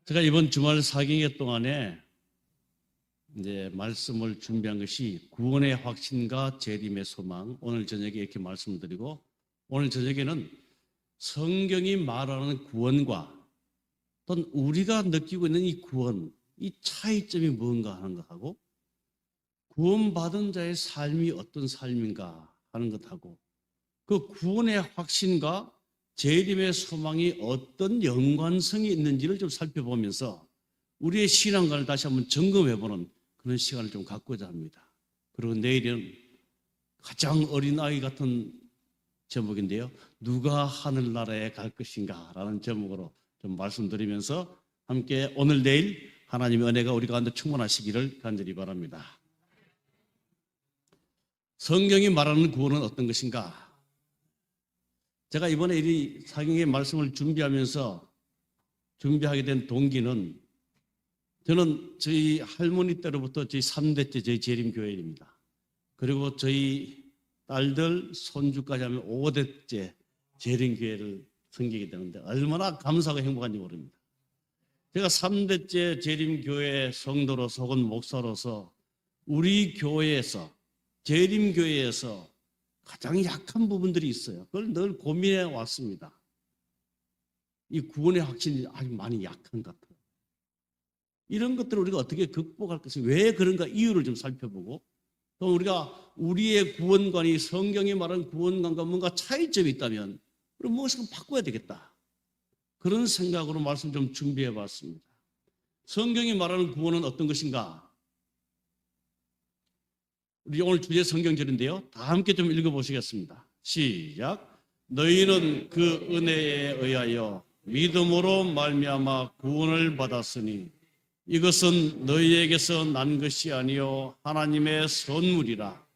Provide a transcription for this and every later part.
제가 이번 주말 사경회 동안에 이제 말씀을 준비한 것이 구원의 확신과 재림의 소망, 오늘 저녁에 이렇게 말씀드리고, 오늘 저녁에는 성경이 말하는 구원과 또는 우리가 느끼고 있는 이 구원, 이 차이점이 뭔가 하는 것하고, 구원받은 자의 삶이 어떤 삶인가 하는 것하고, 그 구원의 확신과 재림의 소망이 어떤 연관성이 있는지를 좀 살펴보면서 우리의 신앙관을 다시 한번 점검해보는 그런 시간을 좀 갖고자 합니다. 그리고 내일은 가장 어린아이 같은 제목인데요, 누가 하늘나라에 갈 것인가 라는 제목으로 좀 말씀드리면서 함께 오늘 내일 하나님의 은혜가 우리 가운데 충만하시기를 간절히 바랍니다. 성경이 말하는 구원은 어떤 것인가? 제가 이번에 이 사경의 말씀을 준비하게 된 동기는, 저는 저희 할머니 때로부터 저희 3대째 저희 재림교회입니다. 그리고 저희 딸들, 손주까지 하면 5대째 재림교회를 섬기게 되는데 얼마나 감사하고 행복한지 모릅니다. 제가 3대째 재림교회 성도로서 혹은 목사로서 우리 교회에서, 재림교회에서 가장 약한 부분들이 있어요. 그걸 늘 고민해 왔습니다. 이 구원의 확신이 아주 많이 약한 것 같아요. 이런 것들을 우리가 어떻게 극복할 것인가, 왜 그런가 이유를 좀 살펴보고, 또 우리가 우리의 구원관이 성경이 말하는 구원관과 뭔가 차이점이 있다면 그럼 무엇을 바꿔야 되겠다, 그런 생각으로 말씀 좀 준비해 봤습니다. 성경이 말하는 구원은 어떤 것인가? 우리 오늘 주제 성경절인데요, 다 함께 좀 읽어보시겠습니다. 시작. 너희는 그 은혜에 의하여 믿음으로 말미암아 구원을 받았으니 이것은 너희에게서 난 것이 아니요 하나님의 선물이라.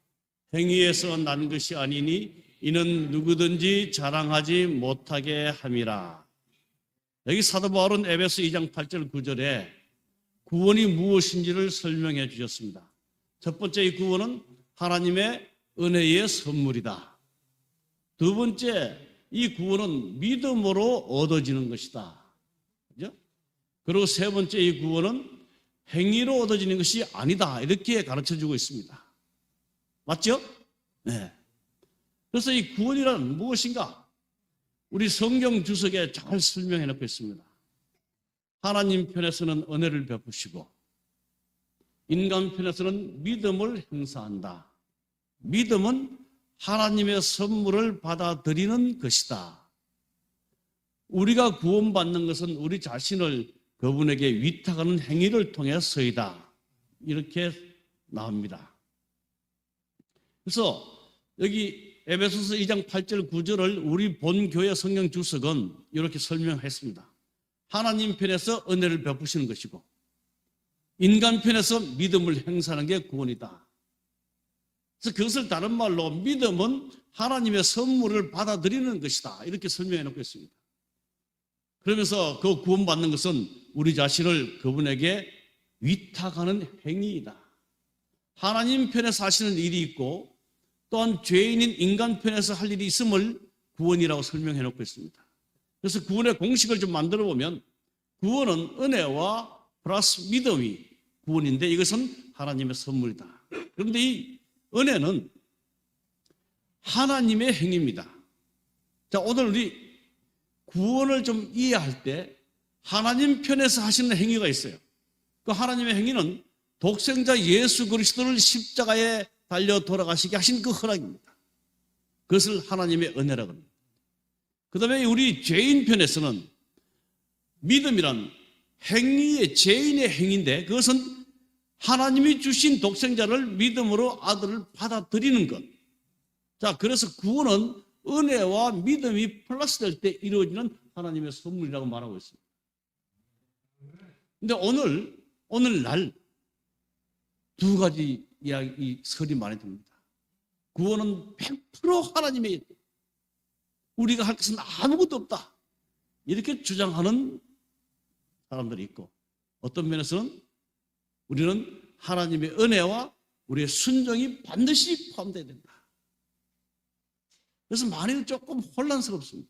행위에서 난 것이 아니니 이는 누구든지 자랑하지 못하게 함이라. 여기 사도 바울은 에베소 2장 8절 9절에 구원이 무엇인지를 설명해 주셨습니다. 첫 번째, 이 구원은 하나님의 은혜의 선물이다. 두 번째, 이 구원은 믿음으로 얻어지는 것이다. 그죠? 그리고 세 번째, 이 구원은 행위로 얻어지는 것이 아니다. 이렇게 가르쳐 주고 있습니다. 맞죠? 네. 그래서 이 구원이란 무엇인가? 우리 성경 주석에 잘 설명해 놓고 있습니다. 하나님 편에서는 은혜를 베푸시고 인간 편에서는 믿음을 행사한다. 믿음은 하나님의 선물을 받아들이는 것이다. 우리가 구원받는 것은 우리 자신을 그분에게 위탁하는 행위를 통해서이다. 이렇게 나옵니다. 그래서 여기 에베소서 2장 8절 9절을 우리 본교회 성경 주석은 이렇게 설명했습니다. 하나님 편에서 은혜를 베푸시는 것이고 인간 편에서 믿음을 행사하는 게 구원이다. 그래서 그것을 다른 말로 믿음은 하나님의 선물을 받아들이는 것이다. 이렇게 설명해 놓고 있습니다. 그러면서 그 구원받는 것은 우리 자신을 그분에게 위탁하는 행위이다. 하나님 편에서 하시는 일이 있고 또한 죄인인 인간 편에서 할 일이 있음을 구원이라고 설명해 놓고 있습니다. 그래서 구원의 공식을 좀 만들어 보면 구원은 은혜와 플러스 믿음이 구원인데 이것은 하나님의 선물이다. 그런데 이 은혜는 하나님의 행위입니다. 자, 오늘 우리 구원을 좀 이해할 때 하나님 편에서 하시는 행위가 있어요. 그 하나님의 행위는 독생자 예수 그리스도를 십자가에 달려 돌아가시게 하신 그 허락입니다. 그것을 하나님의 은혜라고 합니다. 그 다음에 우리 죄인 편에서는 믿음이란 행위의, 죄인의 행위인데 그것은 하나님이 주신 독생자를 믿음으로 아들을 받아들이는 것. 자, 그래서 구원은 은혜와 믿음이 플러스 될 때 이루어지는 하나님의 선물이라고 말하고 있습니다. 근데 오늘날 두 가지 이야기, 설이 많이 듭니다. 구원은 100% 하나님의, 우리가 할 것은 아무것도 없다, 이렇게 주장하는 사람들이 있고, 어떤 면에서는 우리는 하나님의 은혜와 우리의 순종이 반드시 포함되어야 된다. 그래서 많이 조금 혼란스럽습니다.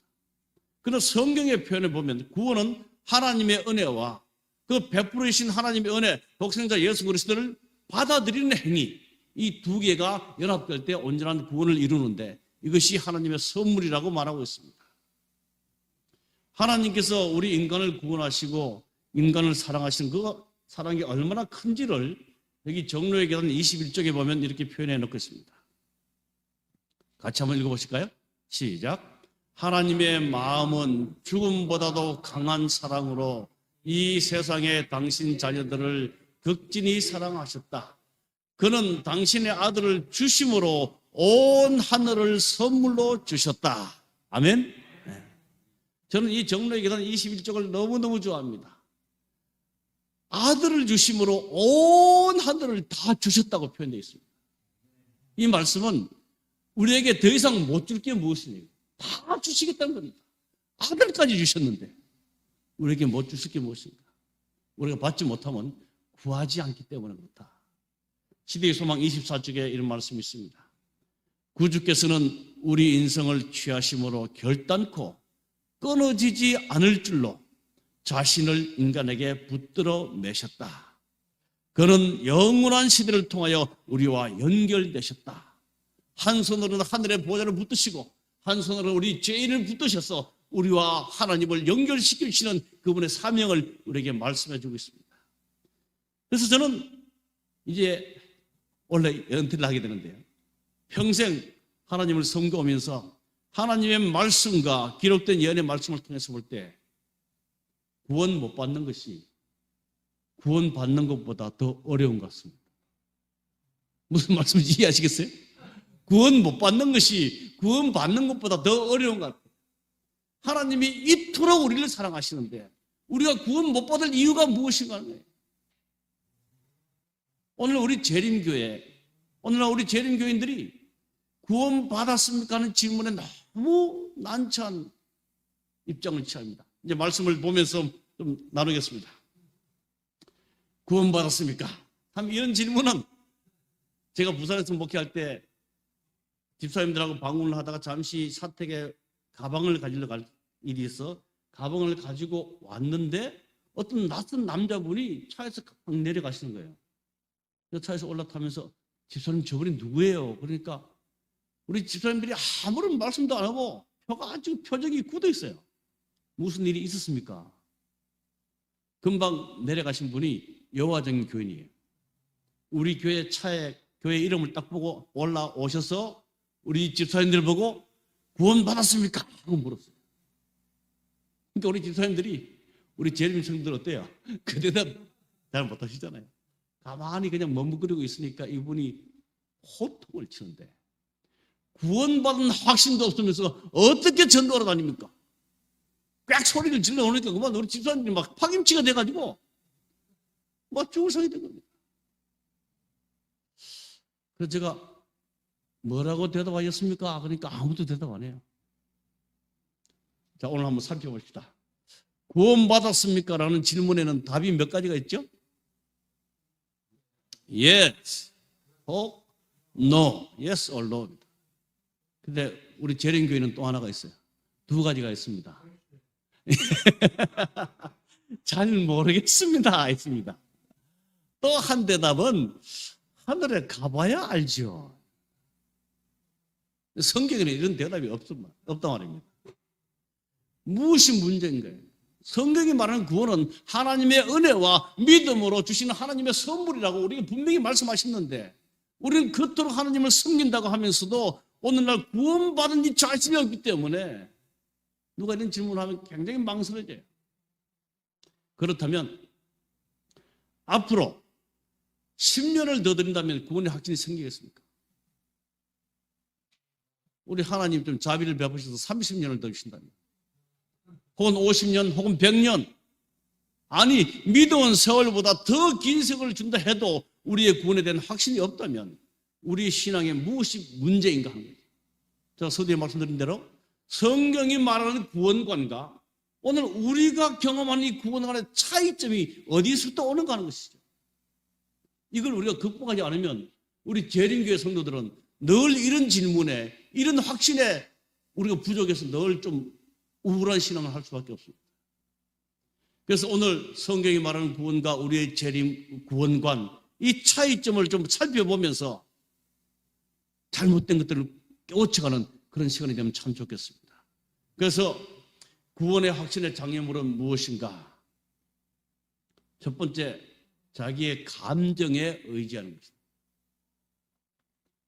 그러나 성경의 표현을 보면 구원은 하나님의 은혜와 그 베풀으신 하나님의 은혜, 독생자 예수 그리스도를 받아들이는 행위, 이 두 개가 연합될 때 온전한 구원을 이루는데 이것이 하나님의 선물이라고 말하고 있습니다. 하나님께서 우리 인간을 구원하시고 인간을 사랑하시는 그 사랑이 얼마나 큰지를 여기 정로의 계단 21쪽에 보면 이렇게 표현해 놓고 있습니다. 같이 한번 읽어보실까요? 시작. 하나님의 마음은 죽음보다도 강한 사랑으로 이 세상에 당신 자녀들을 극진히 사랑하셨다. 그는 당신의 아들을 주심으로 온 하늘을 선물로 주셨다. 아멘. 네. 저는 이 정로의 계단 21쪽을 너무너무 좋아합니다. 아들을 주심으로 온 하늘을 다 주셨다고 표현되어 있습니다. 이 말씀은 우리에게 더 이상 못 줄 게 무엇이냐, 다 주시겠다는 겁니다. 아들까지 주셨는데 우리에게 못 주실 게 무엇인가? 우리가 받지 못하면 구하지 않기 때문에 그렇다. 시대의 소망 24쪽에 이런 말씀이 있습니다. 구주께서는 우리 인생을 취하심으로 결단코 끊어지지 않을 줄로 자신을 인간에게 붙들어 매셨다. 그는 영원한 시대를 통하여 우리와 연결되셨다. 한 손으로는 하늘의 보좌를 붙드시고 한 손으로 우리 죄인을 붙드셔서 우리와 하나님을 연결시키시는 그분의 사명을 우리에게 말씀해 주고 있습니다. 그래서 저는 이제 원래 은퇴를 하게 되는데요, 평생 하나님을 섬겨오면서 하나님의 말씀과 기록된 예언의 말씀을 통해서 볼 때 구원 못 받는 것이 구원 받는 것보다 더 어려운 것 같습니다. 무슨 말씀인지 이해하시겠어요? 구원 못 받는 것이 구원 받는 것보다 더 어려운 것 같아요. 하나님이 이토록 우리를 사랑하시는데 우리가 구원 못 받을 이유가 무엇인가 하는 거예요. 오늘날 우리 재림교인들이 구원 받았습니까 하는 질문에 너무 난처한 입장을 취합니다. 이제 말씀을 보면서 좀 나누겠습니다. 구원 받았습니까? 참 이런 질문은 제가 부산에서 목회할 때 집사님들하고 방문을 하다가 잠시 사택에 가방을 가지러 갈 일이 있어 가방을 가지고 왔는데 어떤 낯선 남자분이 차에서 막 내려가시는 거예요. 그래서 차에서 올라타면서 집사님 저분이 누구예요? 그러니까 우리 집사님들이 아무런 말씀도 안 하고 혀가 아주 표정이 굳어 있어요. 무슨 일이 있었습니까? 금방 내려가신 분이 여호와적인 교인이에요. 우리 교회 차에 교회 이름을 딱 보고 올라오셔서 우리 집사님들 보고 구원 받았습니까? 하고 물었어요. 그러니까 우리 집사님들이 우리 재림 성도들 어때요? 그 대답 잘 못하시잖아요. 가만히 그냥 머뭇거리고 있으니까 이분이 호통을 치는데 구원받은 확신도 없으면서 어떻게 전도하러 다닙니까? 꽉 소리를 질러 오니까 그만 우리 집사님들이 막 파김치가 돼가지고 막 죽을 상이 된 겁니다. 그래서 제가 뭐라고 대답하셨습니까? 그러니까 아무도 대답 안 해요. 자, 오늘 한번 살펴봅시다. 구원받았습니까? 라는 질문에는 답이 몇 가지가 있죠? Yes, or no. Yes or no. 근데 우리 재림교회는 또 하나가 있어요. 두 가지가 있습니다. 잘 모르겠습니다. 있습니다. 또 한 대답은 하늘에 가봐야 알죠. 성경에는 이런 대답이 없단 말입니다. 무엇이 문제인가요? 성경이 말하는 구원은 하나님의 은혜와 믿음으로 주시는 하나님의 선물이라고 우리가 분명히 말씀하셨는데 우리는 그토록 하나님을 섬긴다고 하면서도 오늘날 구원받은 이 자신이 없기 때문에 누가 이런 질문을 하면 굉장히 망설여져요. 그렇다면 앞으로 10년을 더 드린다면 구원의 확신이 생기겠습니까? 우리 하나님 좀 자비를 베푸셔서 30년을 더 주신다면 혹은 50년 혹은 100년 아니 믿어온 세월보다 더 긴 세월을 준다 해도 우리의 구원에 대한 확신이 없다면 우리의 신앙에 무엇이 문제인가 하는 거죠. 제가 서두에 말씀드린 대로 성경이 말하는 구원관과 오늘 우리가 경험하는 이 구원관의 차이점이 어디서부터 오는가 하는 것이죠. 이걸 우리가 극복하지 않으면 우리 재림교회 성도들은 늘 이런 질문에 이런 확신에 우리가 부족해서 늘 좀 우울한 신앙을 할 수밖에 없습니다. 그래서 오늘 성경이 말하는 구원과 우리의 재림 구원관, 이 차이점을 좀 살펴보면서 잘못된 것들을 깨우쳐가는 그런 시간이 되면 참 좋겠습니다. 그래서 구원의 확신의 장애물은 무엇인가? 첫 번째, 자기의 감정에 의지하는 것입니다.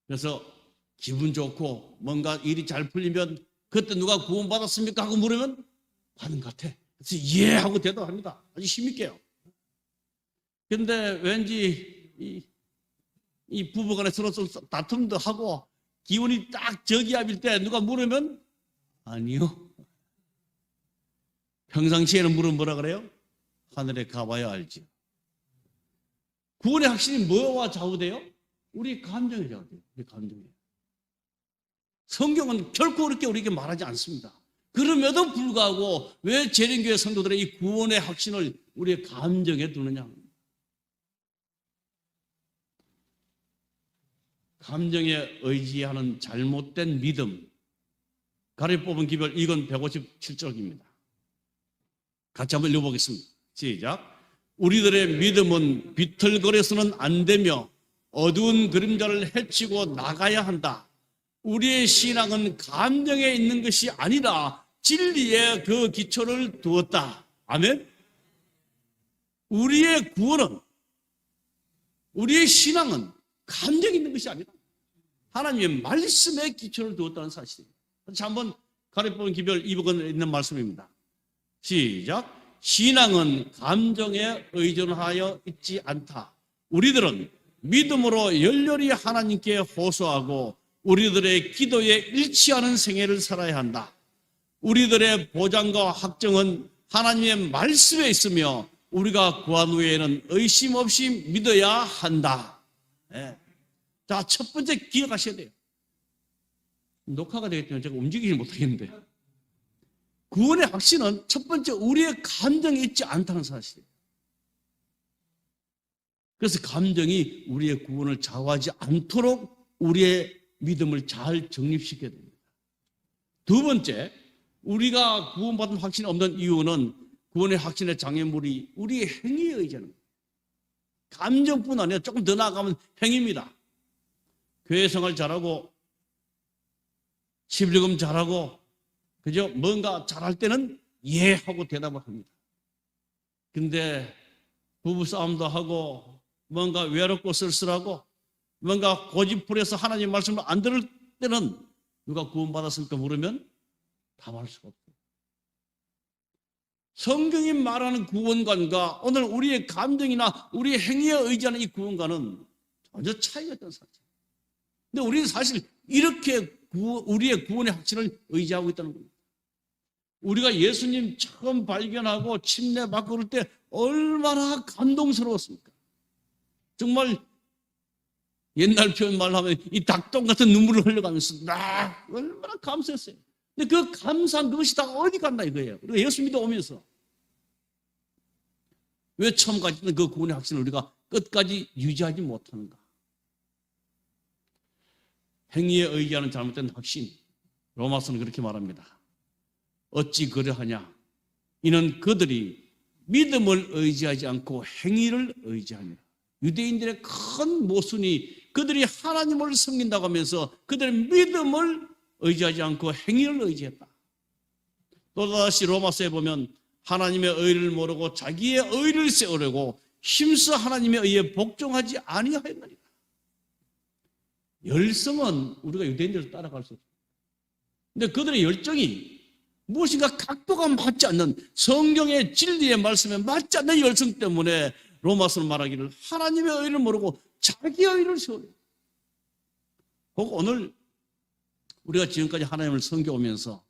그래서 기분 좋고 뭔가 일이 잘 풀리면 그때 누가 구원받았습니까? 하고 물으면 받은 것 같아. 그래서 예 하고 대답합니다. 아주 힘있게요. 그런데 왠지 이 부부간에 서로 다툼도 하고 기운이 딱 저기압일 때 누가 물으면 아니요. 평상시에는 물으면 뭐라 그래요? 하늘에 가봐야 알지. 구원의 확신이 뭐와 좌우돼요? 우리 감정에 좌우돼요. 우리 감정에. 성경은 결코 그렇게 우리에게 말하지 않습니다. 그럼에도 불구하고 왜 재림교회 성도들의 이 구원의 확신을 우리의 감정에 두느냐? 감정에 의지하는 잘못된 믿음. 가려 뽑은 기별 이건 157쪽입니다. 같이 한번 읽어보겠습니다. 시작. 우리들의 믿음은 비틀거려서는 안 되며 어두운 그림자를 헤치고 나가야 한다. 우리의 신앙은 감정에 있는 것이 아니라 진리에 그 기초를 두었다. 아멘. 우리의 구원은, 우리의 신앙은 감정에 있는 것이 아니라 하나님의 말씀에 기초를 두었다는 사실입니다. 자, 한번 가려본 기별 2번에 있는 말씀입니다. 시작. 신앙은 감정에 의존하여 있지 않다. 우리들은 믿음으로 열렬히 하나님께 호소하고 우리들의 기도에 일치하는 생애를 살아야 한다. 우리들의 보장과 확정은 하나님의 말씀에 있으며 우리가 구한 후에는 의심 없이 믿어야 한다. 네. 자, 첫 번째 기억하셔야 돼요. 녹화가 되기 때문에 제가 움직이지 못하겠는데, 구원의 확신은 첫 번째 우리의 감정에 있지 않다는 사실이에요. 그래서 감정이 우리의 구원을 좌우하지 않도록 우리의 믿음을 잘 정립시켜야 됩니다. 두 번째, 우리가 구원받은 확신이 없는 이유는 구원의 확신의 장애물이 우리의 행위에 의지하는 거예요. 감정뿐 아니라 조금 더 나아가면 행위입니다. 교회 생활 잘하고 11금 잘하고 그죠? 뭔가 잘할 때는 예 하고 대답을 합니다. 근데 부부싸움도 하고 뭔가 외롭고 쓸쓸하고 뭔가 고집부려서 하나님 말씀을 안 들을 때는 누가 구원받았습니까? 물으면 답할 수가 없어요. 성경이 말하는 구원관과 오늘 우리의 감정이나 우리의 행위에 의지하는 이 구원관은 전혀 차이가 있다는 사실. 근데 우리는 사실 이렇게 우리의 구원의 확신을 의지하고 있다는 겁니다. 우리가 예수님 처음 발견하고 침례받고 그럴 때 얼마나 감동스러웠습니까? 정말 옛날 표현 말하면 이 닭똥 같은 눈물을 흘려가면서 얼마나 감사했어요. 근데 그 감사한 그것이 다 어디 갔나 이거예요. 우리가 예수 믿어오면서 왜 처음 가졌던 그 구원의 확신을 우리가 끝까지 유지하지 못하는가? 행위에 의지하는 잘못된 확신. 로마서는 그렇게 말합니다. 어찌 그러하냐? 이는 그들이 믿음을 의지하지 않고 행위를 의지하니라. 유대인들의 큰 모순이 그들이 하나님을 섬긴다고 하면서 그들의 믿음을 의지하지 않고 행위를 의지했다. 또다시 로마서에 보면 하나님의 의를 모르고 자기의 의를 세우려고 힘써 하나님의 의에 복종하지 아니하였느니라. 열성은 우리가 유대인들을 따라갈 수 없습니다. 근데 그들의 열정이 무엇인가 각도가 맞지 않는 성경의 진리의 말씀에 맞지 않는 열성 때문에 로마서는 말하기를 하나님의 의를 모르고 자기의 의를 세우려고. 혹 오늘 우리가 지금까지 하나님을 섬겨오면서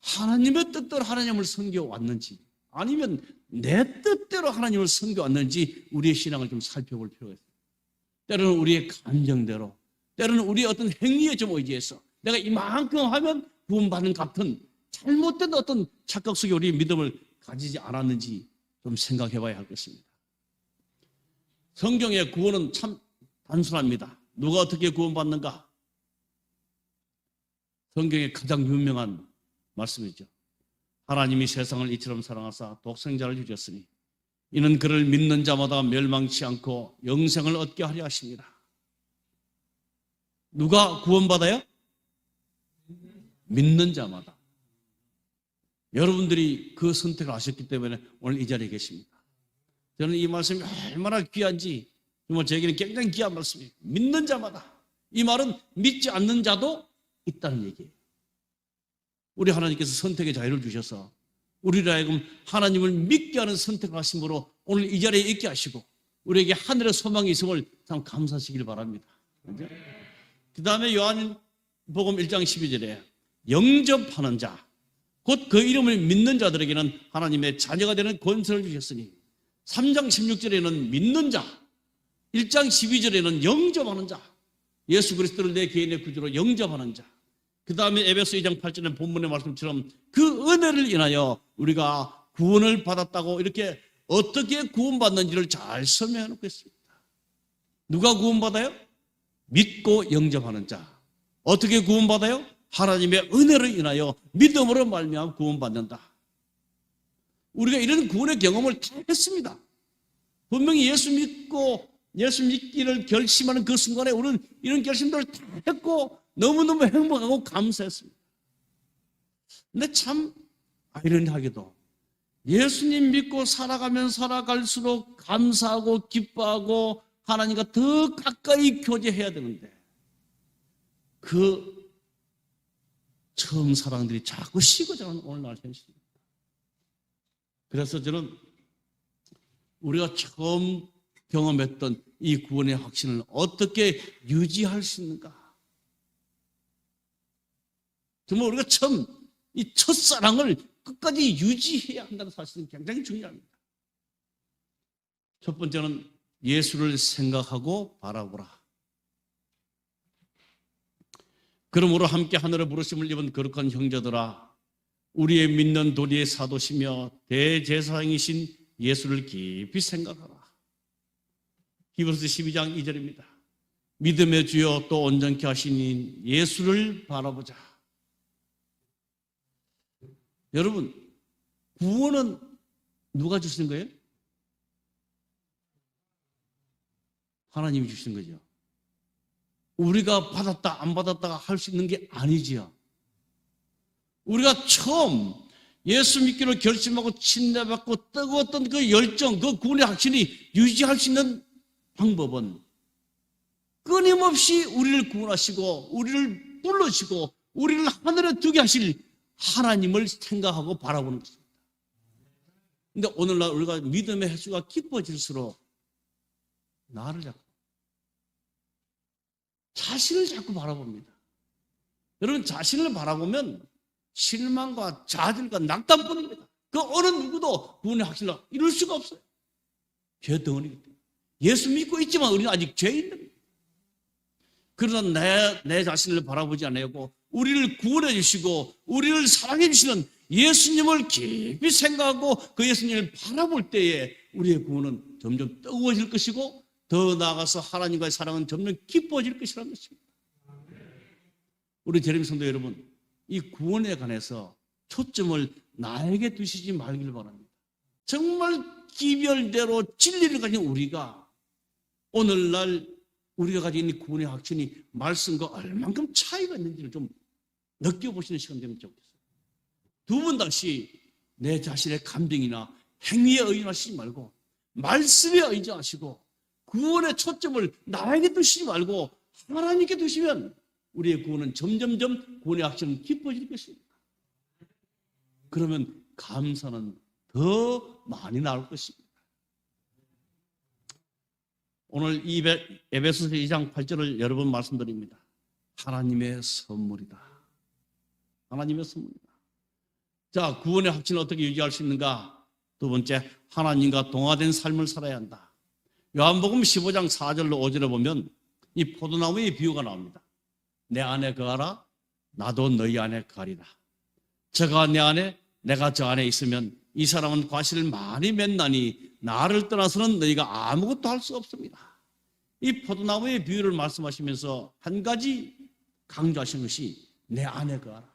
하나님의 뜻대로 하나님을 섬겨왔는지 아니면 내 뜻대로 하나님을 섬겨왔는지 우리의 신앙을 좀 살펴볼 필요가 있어요. 때로는 우리의 감정대로, 때로는 우리의 어떤 행위에 좀 의지해서 내가 이만큼 하면 구원받는 같은 잘못된 어떤 착각 속에 우리의 믿음을 가지지 않았는지 좀 생각해 봐야 하겠습니다. 성경의 구원은 참 단순합니다. 누가 어떻게 구원받는가? 성경의 가장 유명한 말씀이죠. 하나님이 세상을 이처럼 사랑하사 독생자를 주셨으니 이는 그를 믿는 자마다 멸망치 않고 영생을 얻게 하려 하십니다. 누가 구원받아요? 믿는 자마다. 여러분들이 그 선택을 하셨기 때문에 오늘 이 자리에 계십니다. 저는 이 말씀이 얼마나 귀한지 정말 저에게는 굉장히 귀한 말씀이에요. 믿는 자마다. 이 말은 믿지 않는 자도 있다는 얘기예요. 우리 하나님께서 선택의 자유를 주셔서 우리를 하여금 하나님을 믿게 하는 선택을 하심으로 오늘 이 자리에 있게 하시고 우리에게 하늘의 소망이 있음을 참 감사하시길 바랍니다. 그 다음에 요한복음 1장 12절에 영접하는 자, 곧 그 이름을 믿는 자들에게는 하나님의 자녀가 되는 권세를 주셨으니 3장 16절에는 믿는 자, 1장 12절에는 영접하는 자, 예수 그리스도를 내 개인의 구주로 영접하는 자, 그 다음에 에베소 2장 8절의 본문의 말씀처럼 그 은혜를 인하여 우리가 구원을 받았다고 이렇게 어떻게 구원받는지를 잘 설명해 놓고 있습니다. 누가 구원받아요? 믿고 영접하는 자. 어떻게 구원받아요? 하나님의 은혜를 인하여 믿음으로 말미암아 구원받는다. 우리가 이런 구원의 경험을 다 했습니다. 분명히 예수 믿기를 결심하는 그 순간에 우리는 이런 결심들을 다 했고 너무너무 행복하고 감사했습니다. 근데 참 아이러니하게도 예수님 믿고 살아가면 살아갈수록 감사하고 기뻐하고 하나님과 더 가까이 교제해야 되는데 그 처음 사랑들이 자꾸 식어져가는 오늘날 현실입니다. 그래서 저는 우리가 처음 경험했던 이 구원의 확신을 어떻게 유지할 수 있는가? 정말 우리가 처음 이 첫사랑을 끝까지 유지해야 한다는 사실은 굉장히 중요합니다. 첫 번째는 예수를 생각하고 바라보라. 그러므로 함께 하늘의 부르심을 입은 거룩한 형제들아, 우리의 믿는 도리의 사도시며 대제사장이신 예수를 깊이 생각하라. 히브리서 12장 2절입니다. 믿음의 주여 또 온전케 하시니 예수를 바라보자. 여러분, 구원은 누가 주시는 거예요? 하나님이 주시는 거죠. 우리가 받았다 안 받았다가 할 수 있는 게 아니지요. 우리가 처음 예수 믿기로 결심하고 침례받고 뜨거웠던 그 열정, 그 구원의 확신이 유지할 수 있는 방법은 끊임없이 우리를 구원하시고 우리를 불러시고 우리를 하늘에 두게 하실 하나님을 생각하고 바라보는 것입니다. 그런데 오늘날 우리가 믿음의 횟수가 깊어질수록 나를 자신을 자꾸 바라봅니다. 여러분, 자신을 바라보면 실망과 좌절과 낙담뿐입니다. 그 어느 누구도 구원의 확신을 이룰 수가 없어요. 죄 덩어리기 때문에. 예수 믿고 있지만 우리는 아직 죄인입니다. 그러나 내 자신을 바라보지 않고 우리를 구원해 주시고 우리를 사랑해 주시는 예수님을 깊이 생각하고 그 예수님을 바라볼 때에 우리의 구원은 점점 뜨거워질 것이고 더 나아가서 하나님과의 사랑은 점점 깊어질 것이라는 것입니다. 우리 재림 성도 여러분, 이 구원에 관해서 초점을 나에게 두시지 말길 바랍니다. 정말 기별대로 진리를 가진 우리가 오늘날 우리가 가진 이 구원의 확신이 말씀과 얼만큼 차이가 있는지를 좀 느껴보시는 시간 되면 좋겠어요. 두 번 다시 내 자신의 감정이나 행위에 의존하시지 말고 말씀에 의존하시고 구원의 초점을 나에게 두시지 말고 하나님께 두시면 우리의 구원은 점점점 구원의 확신은 깊어질 것입니다. 그러면 감사는 더 많이 나올 것입니다. 오늘 에베소서 2장 8절을 여러 번 말씀드립니다. 하나님의 선물이다. 하나님의 선물이다. 자, 구원의 확신을 어떻게 유지할 수 있는가? 두 번째, 하나님과 동화된 삶을 살아야 한다. 요한복음 15장 4절로 5절에 보면 이 포도나무의 비유가 나옵니다. 내 안에 거하라, 나도 너희 안에 거하리라. 저가 내 안에, 내가 저 안에 있으면 이 사람은 과실을 많이 맺나니 나를 떠나서는 너희가 아무것도 할 수 없습니다. 이 포도나무의 비유를 말씀하시면서 한 가지 강조하신 것이 내 안에 거하라.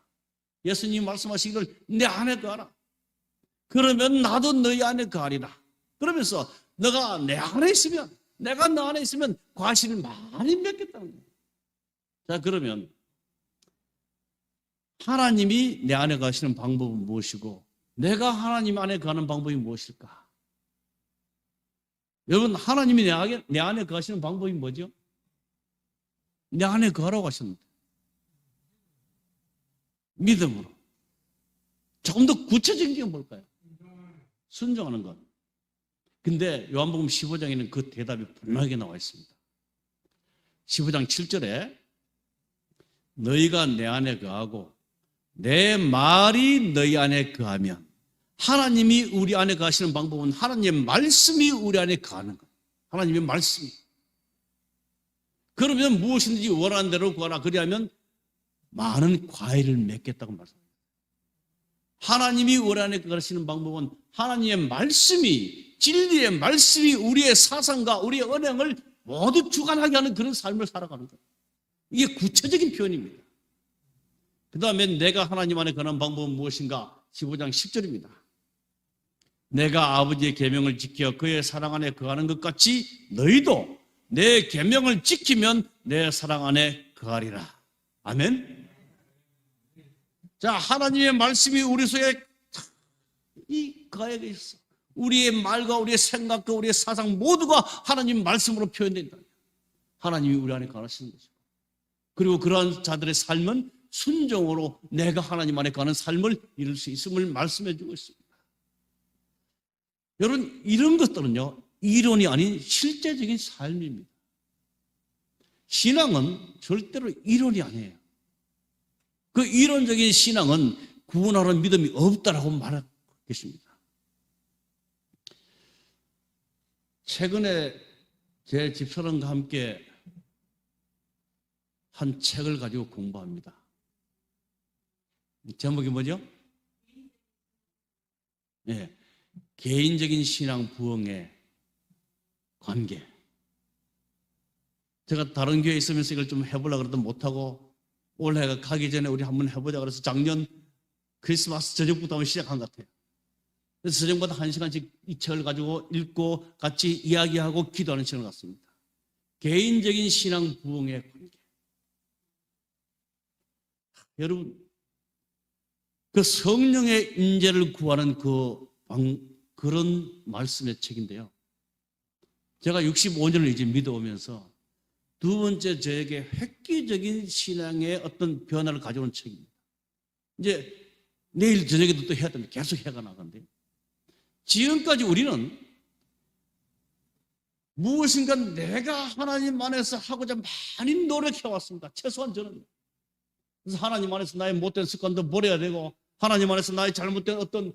예수님이 말씀하시기를 내 안에 거하라. 그러면 나도 너희 안에 거하리라. 그러면서 너가 내 안에 있으면, 내가 너 안에 있으면 과실을 많이 맺겠다는 거예요. 자, 그러면 하나님이 내 안에 가시는 방법은 무엇이고 내가 하나님 안에 가는 방법이 무엇일까? 여러분, 하나님이 내 안에 가시는 방법이 뭐죠? 내 안에 거하라고 하셨는데 믿음으로. 조금 더 구체적인 게 뭘까요? 순종하는 것. 근데 요한복음 15장에는 그 대답이 분명하게 나와 있습니다. 15장 7절에 너희가 내 안에 거하고 내 말이 너희 안에 거하면, 하나님이 우리 안에 거하시는 방법은 하나님의 말씀이 우리 안에 거하는 거예요. 하나님의 말씀이. 그러면 무엇이든지 원하는 대로 구하라. 그리하면 많은 과일을 맺겠다고 말씀합니다. 하나님이 우리 안에 거하시는 방법은 하나님의 말씀이, 진리의 말씀이 우리의 사상과 우리의 언행을 모두 주관하게 하는 그런 삶을 살아가는 거예요. 이게 구체적인 표현입니다. 그 다음에 내가 하나님 안에 거하는 방법은 무엇인가? 15장 10절입니다. 내가 아버지의 계명을 지켜 그의 사랑 안에 거하는 것 같이 너희도 내 계명을 지키면 내 사랑 안에 거하리라. 아멘. 자, 하나님의 말씀이 우리 속에 이 거하게 있어. 우리의 말과 우리의 생각과 우리의 사상 모두가 하나님 말씀으로 표현된다. 하나님이 우리 안에 거하시는 거죠. 그리고 그러한 자들의 삶은 순종으로 내가 하나님 안에 거하는 삶을 이룰 수 있음을 말씀해 주고 있습니다. 여러분, 이런 것들은요, 이론이 아닌 실제적인 삶입니다. 신앙은 절대로 이론이 아니에요. 그 이론적인 신앙은 구원하는 믿음이 없다라고 말하고 계십니다. 최근에 제 집사람과 함께 한 책을 가지고 공부합니다. 제목이 뭐죠? 네, 개인적인 신앙 부흥의 관계. 제가 다른 교회에 있으면서 이걸 좀 해보려고 그러도 못하고 올해가 가기 전에 우리 한번 해보자 그래서 작년 크리스마스 저녁부터 한번 시작한 것 같아요. 그래서 저녁마다 1시간씩 이 책을 가지고 읽고 같이 이야기하고 기도하는 시간을 갖습니다. 개인적인 신앙 부흥의 관계. 여러분, 그 성령의 임재를 구하는 그런 말씀의 책인데요. 제가 65년을 이제 믿어오면서 두 번째 저에게 획기적인 신앙의 어떤 변화를 가져오는 책입니다. 이제 내일 저녁에도 또 해야 됩니다. 계속 해가 나가는데요. 지금까지 우리는 무엇인가 내가 하나님 안에서 하고자 많이 노력해왔습니다. 최소한 저는. 그래서 하나님 안에서 나의 못된 습관도 버려야 되고 하나님 안에서 나의 잘못된 어떤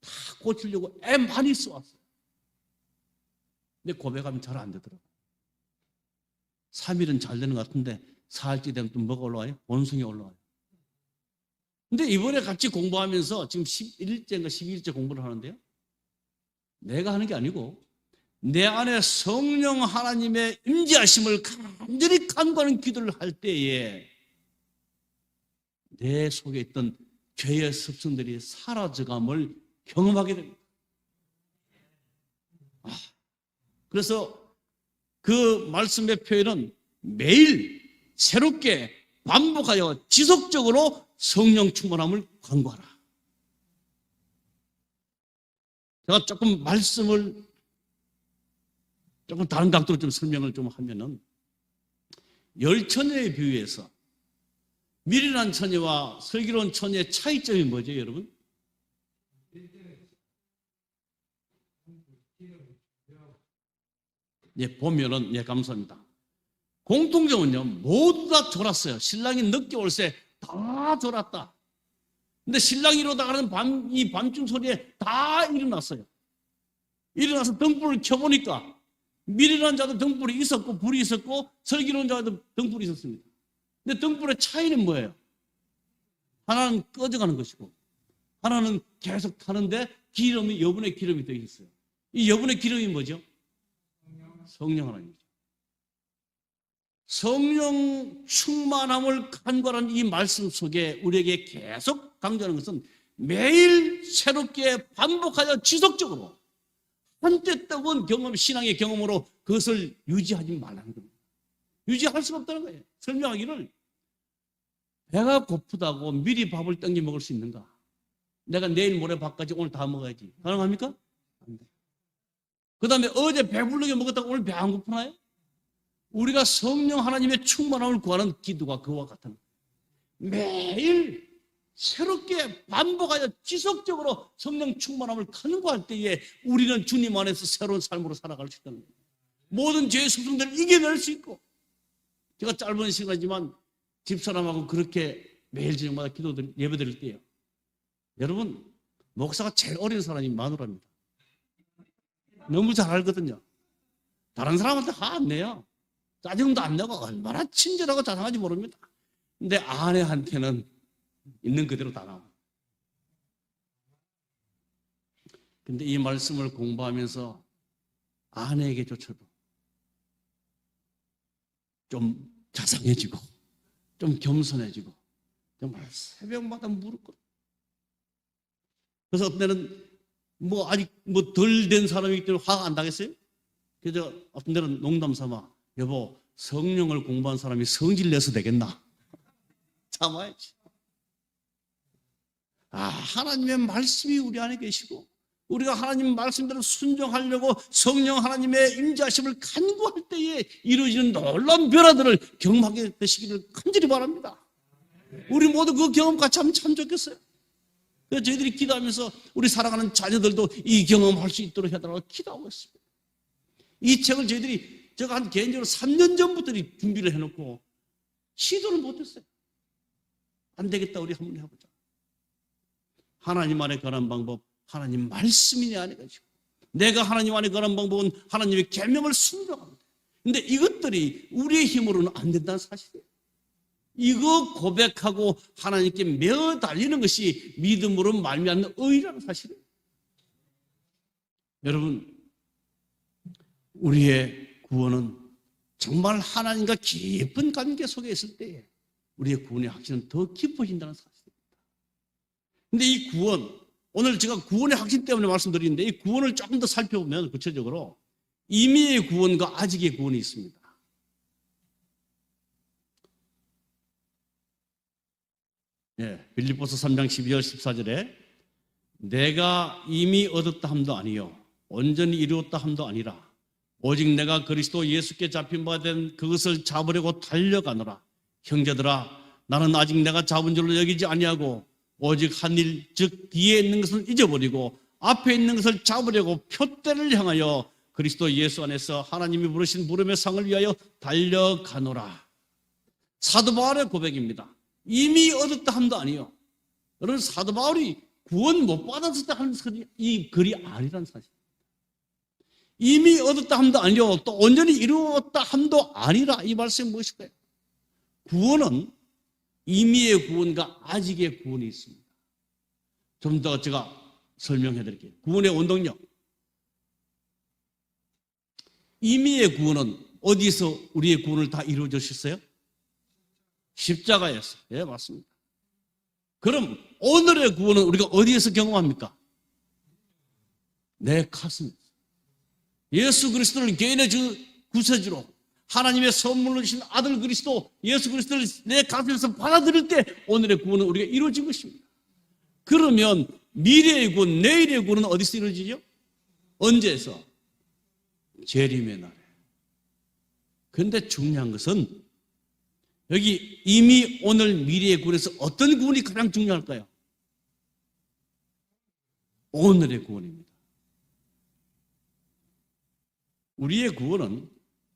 다 고치려고 애 많이 써왔어요. 근데 고백하면 잘 안 되더라고요. 3일은 잘 되는 것 같은데 4일째 되면 또 뭐가 올라와요? 원숭이 올라와요. 근데 이번에 같이 공부하면서 지금 11일째인가 12일째 공부를 하는데요. 내가 하는 게 아니고 내 안에 성령 하나님의 임재하심을 간절히 간구하는 기도를 할 때에 내 속에 있던 죄의 습성들이 사라져감을 경험하게 됩니다. 그래서 그 말씀의 표현은 매일 새롭게 반복하여 지속적으로 성령 충만함을 간구하라. 제가 조금 말씀을 조금 다른 각도로 좀 설명을 좀 하면은 열처녀에 비유해서 미련한 처녀와 슬기로운 처녀의 차이점이 뭐죠, 여러분? 예, 보면은, 예, 감사합니다. 공통점은요, 모두 다 졸았어요. 신랑이 늦게 올새 다 졸았다. 근데 신랑이 이러다가는 이 밤중 소리에 다 일어났어요. 일어나서 등불을 켜보니까 미련한 자도 등불이 있었고, 불이 있었고, 슬기로운 자도 등불이 있었습니다. 근데 등불의 차이는 뭐예요? 하나는 꺼져가는 것이고, 하나는 계속 타는데 여분의 기름이 되어 있어요. 이 여분의 기름이 뭐죠? 성령 하나님이죠. 성령 충만함을 간구하는 이 말씀 속에 우리에게 계속 강조하는 것은 매일 새롭게 반복하여 지속적으로 한때 떠본 경험, 신앙의 경험으로 그것을 유지하지 말라는 겁니다. 유지할 수가 없다는 거예요. 설명하기를 배가 고프다고 미리 밥을 땡겨 먹을 수 있는가? 내가 내일 모레 밥까지 오늘 다 먹어야지. 가능합니까? 안 돼. 그 다음에 어제 배부르게 먹었다고 오늘 배 안 고프나요? 우리가 성령 하나님의 충만함을 구하는 기도가 그와 같은 거예요. 매일 새롭게 반복하여 지속적으로 성령 충만함을 간구할 때에 우리는 주님 안에서 새로운 삶으로 살아갈 수 있다는 거예요. 모든 죄의 속성들을 이겨낼 수 있고, 제가 짧은 시간이지만 집사람하고 그렇게 매일 저녁마다 예배 드릴 때요, 여러분, 목사가 제일 어린 사람이 마누라입니다. 너무 잘 알거든요. 다른 사람한테 화 안 내요. 짜증도 안 내고 얼마나 친절하고 자상한지 모릅니다. 근데 아내한테는 있는 그대로 다 나와요. 근데 이 말씀을 공부하면서 아내에게조차도 좀 자상해지고, 좀 겸손해지고, 정말 새벽마다 무릎 꿇고. 그래서 어떤 때는 아직 덜 된 사람이기 때문에 화가 안 나겠어요? 그래서 어떤 때는 농담 삼아, 여보, 성령을 공부한 사람이 성질 내서 되겠나? 참아야지. 하나님의 말씀이 우리 안에 계시고, 우리가 하나님 말씀대로 순종하려고 성령 하나님의 임재하심을 간구할 때에 이루어지는 놀라운 변화들을 경험하게 되시기를 간절히 바랍니다. 우리 모두 그 경험 같이 하면 참 좋겠어요. 그래서 저희들이 기도하면서 우리 사랑하는 자녀들도 이 경험할 수 있도록 해달라고 기도하고 있습니다. 이 책을 제가 한 개인적으로 3년 전부터 준비를 해놓고 시도를 못했어요. 안 되겠다, 우리 한번 해보자. 하나님 안에 관한 방법, 하나님 말씀이 내 안에 가지고, 내가 하나님 안에 관한 방법은 하나님의 계명을 순종합니다. 근데 이것들이 우리의 힘으로는 안 된다는 사실이에요. 이거 고백하고 하나님께 매어 달리는 것이 믿음으로 말미암는 의라는 사실이에요. 여러분, 우리의 구원은 정말 하나님과 깊은 관계 속에 있을 때에 우리의 구원의 확신은 더 깊어진다는 사실입니다. 근데 이 구원, 오늘 제가 구원의 확신 때문에 말씀드리는데, 이 구원을 조금 더 살펴보면 구체적으로 임의의 구원과 아직의 구원이 있습니다. 빌립보서 3장 12절 14절에 내가 이미 얻었다 함도 아니요 온전히 이루었다 함도 아니라 오직 내가 그리스도 예수께 잡힌 바 된 그것을 잡으려고 달려가노라. 형제들아, 나는 아직 내가 잡은 줄로 여기지 아니하고 오직 한 일, 즉 뒤에 있는 것을 잊어버리고 앞에 있는 것을 잡으려고 표대를 향하여 그리스도 예수 안에서 하나님이 부르신 부름의 상을 위하여 달려가노라. 사도 바울의 고백입니다. 이미 얻었다 함도 아니요. 여러분, 사도 바울이 구원 못 받았을 때 하는 이 글이 아니라는 사실. 이미 얻었다 함도 아니요, 또 온전히 이루었다 함도 아니라. 이 말씀이 무엇일까요? 구원은 임의의 구원과 아직의 구원이 있습니다. 좀 더 제가 설명해 드릴게요. 구원의 원동력. 임의의 구원은 어디서 우리의 구원을 다 이루어 주셨어요? 십자가에서. 예, 맞습니다. 그럼 오늘의 구원은 우리가 어디에서 경험합니까? 내 가슴에서. 예수 그리스도를 개인의 구세주로 하나님의 선물로 주신 아들 그리스도, 예수 그리스도를 내 가슴에서 받아들일 때 오늘의 구원은 우리가 이루어진 것입니다. 그러면 미래의 구원, 내일의 구원은 어디서 이루어지죠? 언제에서? 재림의 날에. 그런데 중요한 것은 여기 이미 오늘 미래의 구원에서 어떤 구원이 가장 중요할까요? 오늘의 구원입니다. 우리의 구원은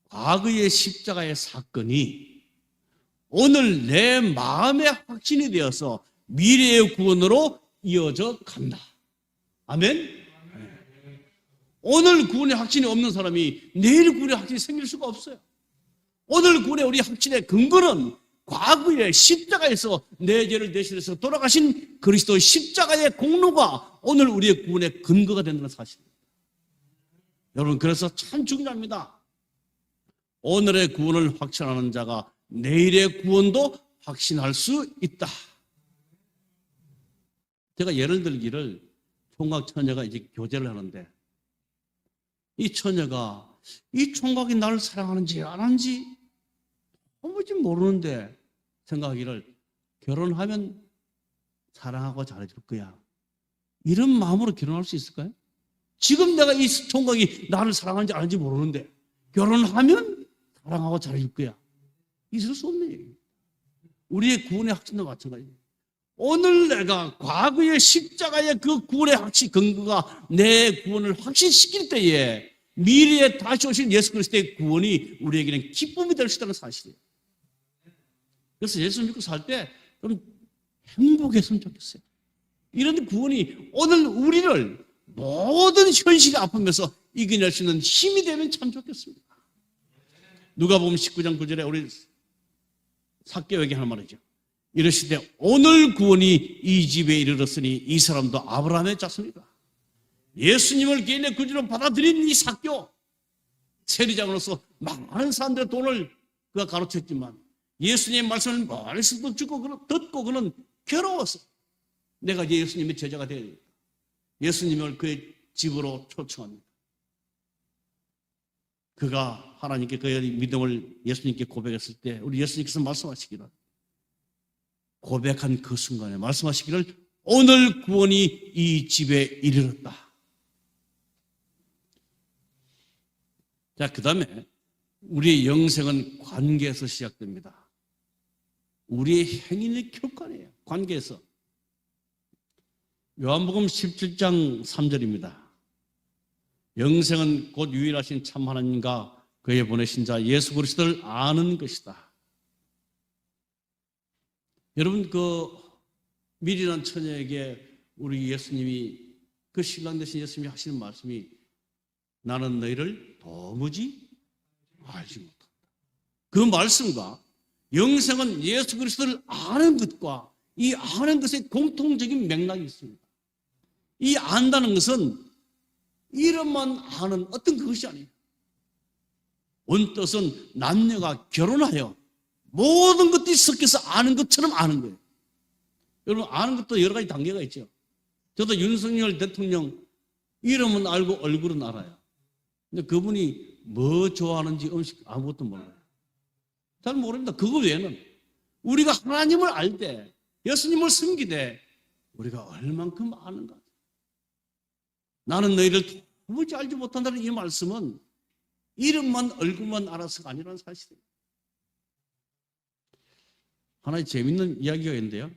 과거의 십자가의 사건이 오늘 내 마음의 확신이 되어서 미래의 구원으로 이어져 간다. 아멘? 오늘 구원의 확신이 없는 사람이 내일 구원의 확신이 생길 수가 없어요. 오늘 구원의 우리 확신의 근거는 과거의 십자가에서 내 죄를 대신해서 돌아가신 그리스도의 십자가의 공로가 오늘 우리의 구원의 근거가 된다는 사실입니다. 여러분, 그래서 참 중요합니다. 오늘의 구원을 확신하는 자가 내일의 구원도 확신할 수 있다. 제가 예를 들기를 총각 처녀가 이제 교제를 하는데 이 처녀가 이 총각이 나를 사랑하는지 안 하는지 도무지 모르는데 생각하기를 결혼하면 사랑하고 잘해줄 거야. 이런 마음으로 결혼할 수 있을까요? 지금 내가 이 총각이 나를 사랑하는지 안 하는지 모르는데 결혼하면 사랑하고 잘해줄 거야. 있을 수 없는 얘기예요. 우리의 구원의 확신도 마찬가지예요. 오늘 내가 과거의 십자가의 그 구원의 확신 근거가 내 구원을 확신시킬 때에 미래에 다시 오신 예수 그리스도의 구원이 우리에게는 기쁨이 될 수 있다는 사실이에요. 그래서 예수 믿고 살 때 좀 행복했으면 좋겠어요. 이런 구원이 오늘 우리를 모든 현실의 아픔에서 이겨낼 수 있는 힘이 되면 참 좋겠습니다. 누가복음 19장 9절에 우리 삭개오에게 할 말이죠. 이르시되 오늘 구원이 이 집에 이르렀으니 이 사람도 아브라함의 자손이다. 예수님을 개인의 구주로 받아들인 이 삭개오, 세리장으로서 많은 사람들의 돈을 그가 가로챘지만 예수님의 말씀을 머리서도 듣고 그는 괴로워서 내가 이제 예수님의 제자가 되어야겠다. 예수님을 그의 집으로 초청합니다. 그가 하나님께 그의 믿음을 예수님께 고백했을 때 우리 예수님께서 말씀하시기를 고백한 그 순간에 말씀하시기를 오늘 구원이 이 집에 이르렀다. 자, 그 다음에 우리의 영생은 관계에서 시작됩니다. 우리의 행위의 결과예요. 관계에서. 요한복음 17장 3절입니다. 영생은 곧 유일하신 참 하나님과 그의 보내신 자 예수 그리스도를 아는 것이다. 여러분, 그 미리난 처녀에게 우리 예수님이 그 신랑 되신 예수님이 하시는 말씀이 나는 너희를 도무지 알지 못한다. 그 말씀과 영생은 예수 그리스도를 아는 것과 이 아는 것의 공통적인 맥락이 있습니다. 이 안다는 것은 이름만 아는 어떤 그것이 아니에요. 원뜻은 남녀가 결혼하여 모든 것들이 섞여서 아는 것처럼 아는 거예요. 여러분, 아는 것도 여러 가지 단계가 있죠. 저도 윤석열 대통령 이름은 알고 얼굴은 알아요. 근데 그분이 뭐 좋아하는지 음식 아무것도 몰라요. 잘 모릅니다. 그거 외에는 우리가 하나님을 알 때, 예수님을 섬기되 우리가 얼만큼 아는가. 나는 너희를 도무지 알지 못한다는 이 말씀은 이름만 얼굴만 알아서가 아니라는 사실이에요. 하나의 재밌는 이야기가 있는데요.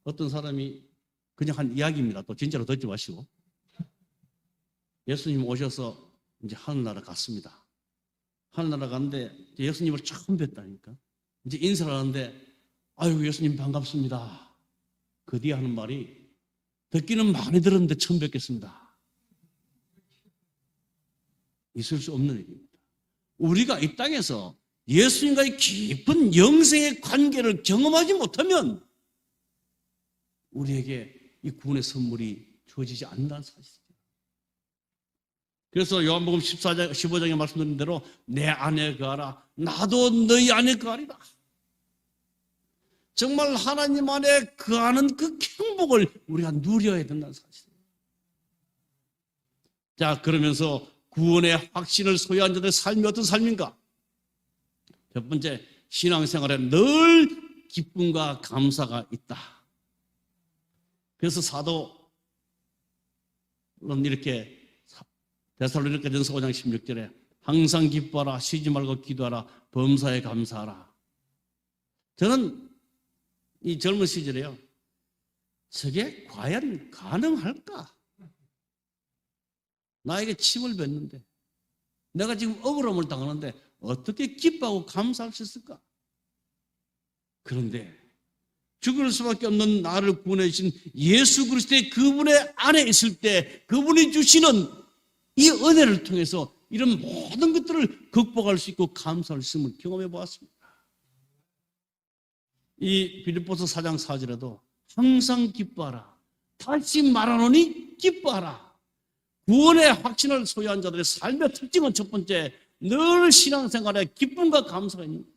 어떤 사람이 그냥 한 이야기입니다. 또 진짜로 듣지 마시고. 예수님 오셔서 이제 하늘나라 갔습니다. 하늘나라 갔는데 예수님을 처음 뵀다니까. 이제 인사를 하는데 아유 예수님 반갑습니다. 그 뒤에 하는 말이 듣기는 많이 들었는데 처음 뵙겠습니다. 있을 수 없는 일입니다. 우리가 이 땅에서 예수님과의 깊은 영생의 관계를 경험하지 못하면 우리에게 이 구원의 선물이 주어지지 않는다는 사실이에요. 그래서 요한복음 15장에 말씀드린 대로 내 안에 거하라 나도 너희 안에 거하리라. 정말 하나님 안에 거하는 그 행복을 우리가 누려야 된다는 사실이에요. 자, 그러면서 구원의 확신을 소유한 자들의 삶이 어떤 삶인가? 첫 번째, 신앙생활에 늘 기쁨과 감사가 있다. 그래서 사도는 이렇게 데살로니가전서 5장 16절에 항상 기뻐하라, 쉬지 말고 기도하라, 범사에 감사하라. 저는 이 젊은 시절에요, 저게 과연 가능할까? 나에게 침을 뱉는데 내가 지금 억울함을 당하는데 어떻게 기뻐하고 감사할 수 있을까? 그런데 죽을 수밖에 없는 나를 구원해 주신 예수 그리스도의 그분의 안에 있을 때 그분이 주시는 이 은혜를 통해서 이런 모든 것들을 극복할 수 있고 감사할 수 있음을 경험해 보았습니다. 이 빌립보서 4장 4절에도 항상 기뻐하라. 다시 말하노니 기뻐하라. 구원의 확신을 소유한 자들의 삶의 특징은 첫 번째, 늘 신앙생활에 기쁨과 감사가 있는 거예요.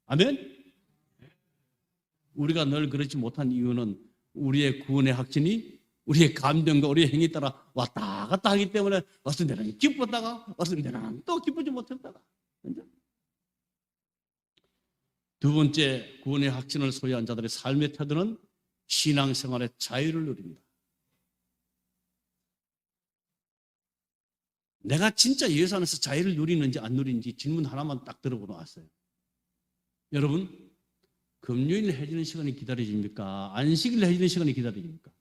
아멘? 우리가 늘 그렇지 못한 이유는 우리의 구원의 확신이 우리의 감정과 우리의 행위에 따라 왔다 갔다 하기 때문에 어떤 때는 기뻤다가 어떤 때는 또 기쁘지 못했다가. 두 번째, 구원의 확신을 소유한 자들의 삶의 태도는 신앙생활의 자유를 누립니다. 내가 진짜 예수 안에서 자유를 누리는지 안 누리는지 질문 하나만 딱 들어보고 왔어요. 여러분, 금요일 해지는 시간이 기다려집니까? 안식일 해지는 시간이 기다려집니까?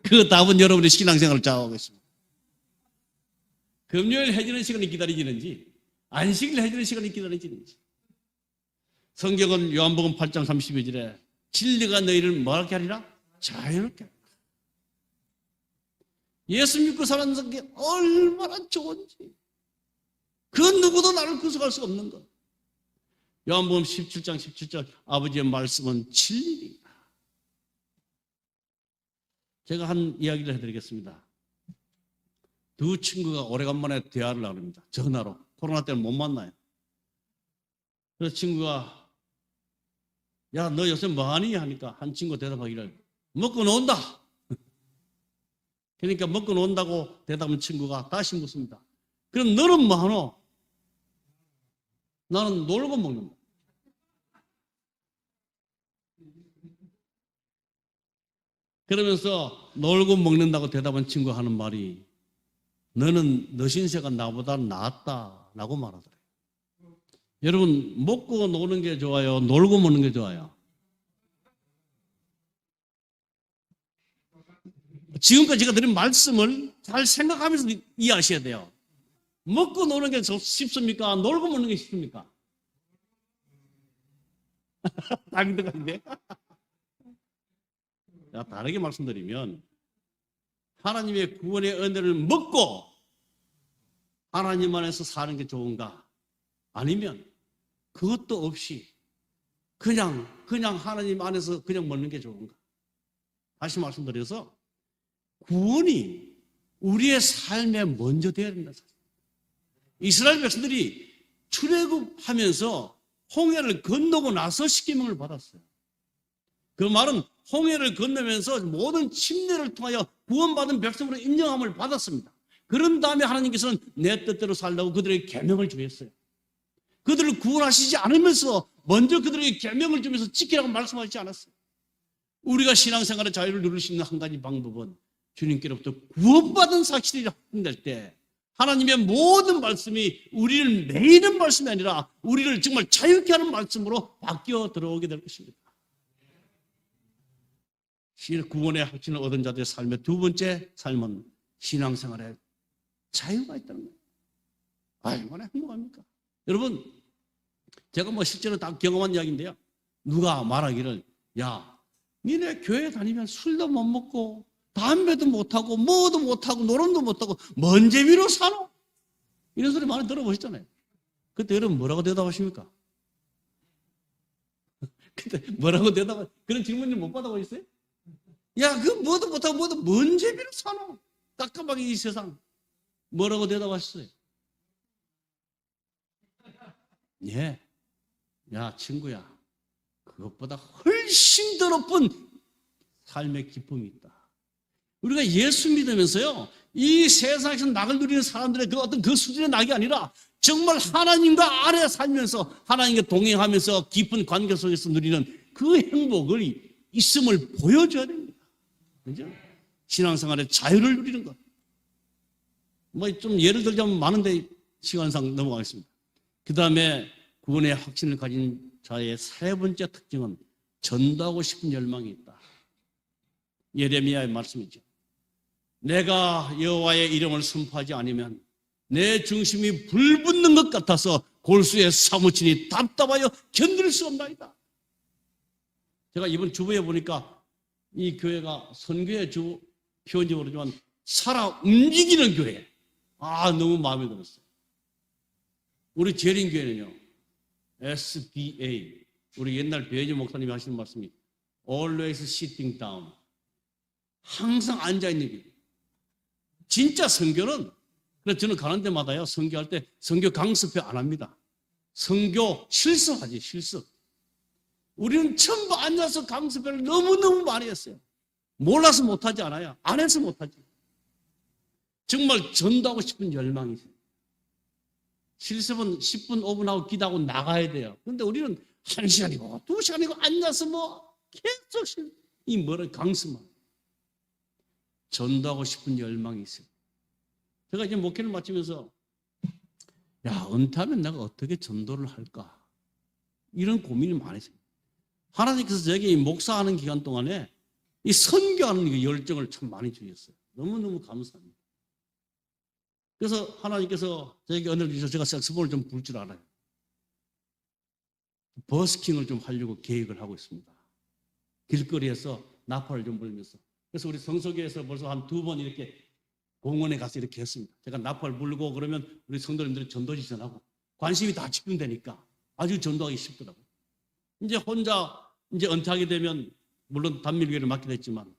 그 답은 여러분의 신앙생활을 좌우하고 있습니다. 금요일 해지는 시간이 기다려지는지 안식일 해지는 시간이 기다려지는지. 성경은 요한복음 8장 32절에 진리가 너희를 뭐하게 하리라? 자유롭게 하리라. 예수 믿고 사는 게 얼마나 좋은지, 그 누구도 나를 구속할 수 없는 것. 요한복음 17장 17절 아버지의 말씀은 진리입니다. 제가 한 이야기를 해드리겠습니다. 두 친구가 오래간만에 대화를 나눕니다. 전화로. 코로나 때문에 못 만나요. 그래서 친구가 야, 너 요새 뭐하니? 하니까 한 친구가 대답하기를 먹고 논다. 그러니까 먹고 논다고 대답한 친구가 다시 묻습니다. 그럼 너는 뭐하노? 나는 놀고 먹는다. 그러면서 놀고 먹는다고 대답한 친구가 하는 말이 너는 너 신세가 나보다 낫다라고 말하더래요. 여러분, 먹고 노는 게 좋아요? 놀고 먹는 게 좋아요? 지금까지 제가 드린 말씀을 잘 생각하면서 이해하셔야 돼요. 먹고 노는 게 쉽습니까? 놀고 먹는 게 쉽습니까? 당근한데. 다르게 말씀드리면 하나님의 구원의 은혜를 먹고 하나님 안에서 사는 게 좋은가? 아니면 그것도 없이 그냥 하나님 안에서 그냥 먹는 게 좋은가? 다시 말씀드려서 구원이 우리의 삶에 먼저 되어야 된다. 이스라엘 백성들이 출애굽하면서 홍해를 건너고 나서 십계명을 받았어요. 그 말은 홍해를 건너면서 모든 침례를 통하여 구원받은 백성으로 인정함을 받았습니다. 그런 다음에 하나님께서는 내 뜻대로 살라고 그들에게 계명을 주셨어요. 그들을 구원하시지 않으면서 먼저 그들에게 계명을 주면서 지키라고 말씀하시지 않았어요. 우리가 신앙생활의 자유를 누릴 수 있는 한 가지 방법은 주님께로부터 구원받은 사실이 확인될 때 하나님의 모든 말씀이 우리를 매이는 말씀이 아니라 우리를 정말 자유케 하는 말씀으로 바뀌어 들어오게 될 것입니다. 구원의 확신을 얻은 자들의 삶의 두 번째 삶은 신앙생활에 자유가 있다는 거예요. 얼마나 행복합니까? 여러분, 제가 실제로 다 경험한 이야기인데요. 누가 말하기를 야, 니네 교회 다니면 술도 못 먹고 담배도 못하고 뭐도 못하고 노름도 못하고 뭔 재미로 사노? 이런 소리 많이 들어보셨잖아요. 그때 여러분 뭐라고 대답하십니까? 그때 뭐라고 그런 질문을 못 받아보셨어요? 야, 그 뭐도 못하고 뭐도 뭔 재미로 사노? 깜깜하게 이 세상. 뭐라고 대답하셨어요? 예. 야, 친구야. 그것보다 훨씬 더 높은 삶의 기쁨이 있다. 우리가 예수 믿으면서요, 이 세상에서 낙을 누리는 사람들의 그 어떤 그 수준의 낙이 아니라 정말 하나님과 아래 살면서 하나님과 동행하면서 깊은 관계 속에서 누리는 그 행복을 있음을 보여줘야 됩니다. 그죠? 신앙생활의 자유를 누리는 것. 좀 예를 들자면 많은데 시간상 넘어가겠습니다. 그 다음에 구원의 확신을 가진 자의 세 번째 특징은 전도하고 싶은 열망이 있다. 예레미야의 말씀이죠. 내가 여호와의 이름을 선포하지 않으면 내 중심이 불붙는 것 같아서 골수에 사무치니 답답하여 견딜 수 없나이다. 제가 이번 주부에 보니까 이 교회가 선교의 주 표현인지 모르지만 살아 움직이는 교회. 너무 마음에 들었어요. 우리 재림교회는요, SBA, 우리 옛날 배혜주 목사님이 하시는 말씀이 always sitting down, 항상 앉아있는 교회. 진짜 선교는, 그래서 저는 가는 데마다요, 선교할 때 선교 강습회 안 합니다. 선교 실습하지, 실습. 우리는 전부 앉아서 강습회를 너무너무 많이 했어요. 몰라서 못하지 않아요. 안 해서 못하지. 정말 전도하고 싶은 열망이 있어요. 실습은 10분, 5분 하고 기도하고 나가야 돼요. 그런데 우리는 1시간이고 2시간이고 앉아서 계속 강습만. 전도하고 싶은 열망이 있어요. 제가 이제 목회를 마치면서 은퇴하면 내가 어떻게 전도를 할까? 이런 고민이 많이 있어요. 하나님께서 저에게 이 목사하는 기간 동안에 이 선교하는 열정을 참 많이 주셨어요. 너무너무 감사합니다. 그래서 하나님께서 저에게 은혜를 주셔서 제가 색소폰을 좀 불 줄 알아요. 버스킹을 좀 하려고 계획을 하고 있습니다. 길거리에서 나팔을 좀 불면서. 그래서 우리 성소교에서 벌써 한 2번 이렇게 공원에 가서 이렇게 했습니다. 제가 나팔 불고 그러면 우리 성도님들이 전도지 전하고 관심이 다 집중되니까 아주 전도하기 쉽더라고요. 이제 혼자 은퇴하게 되면 물론 단밀교회를 맡게 됐지만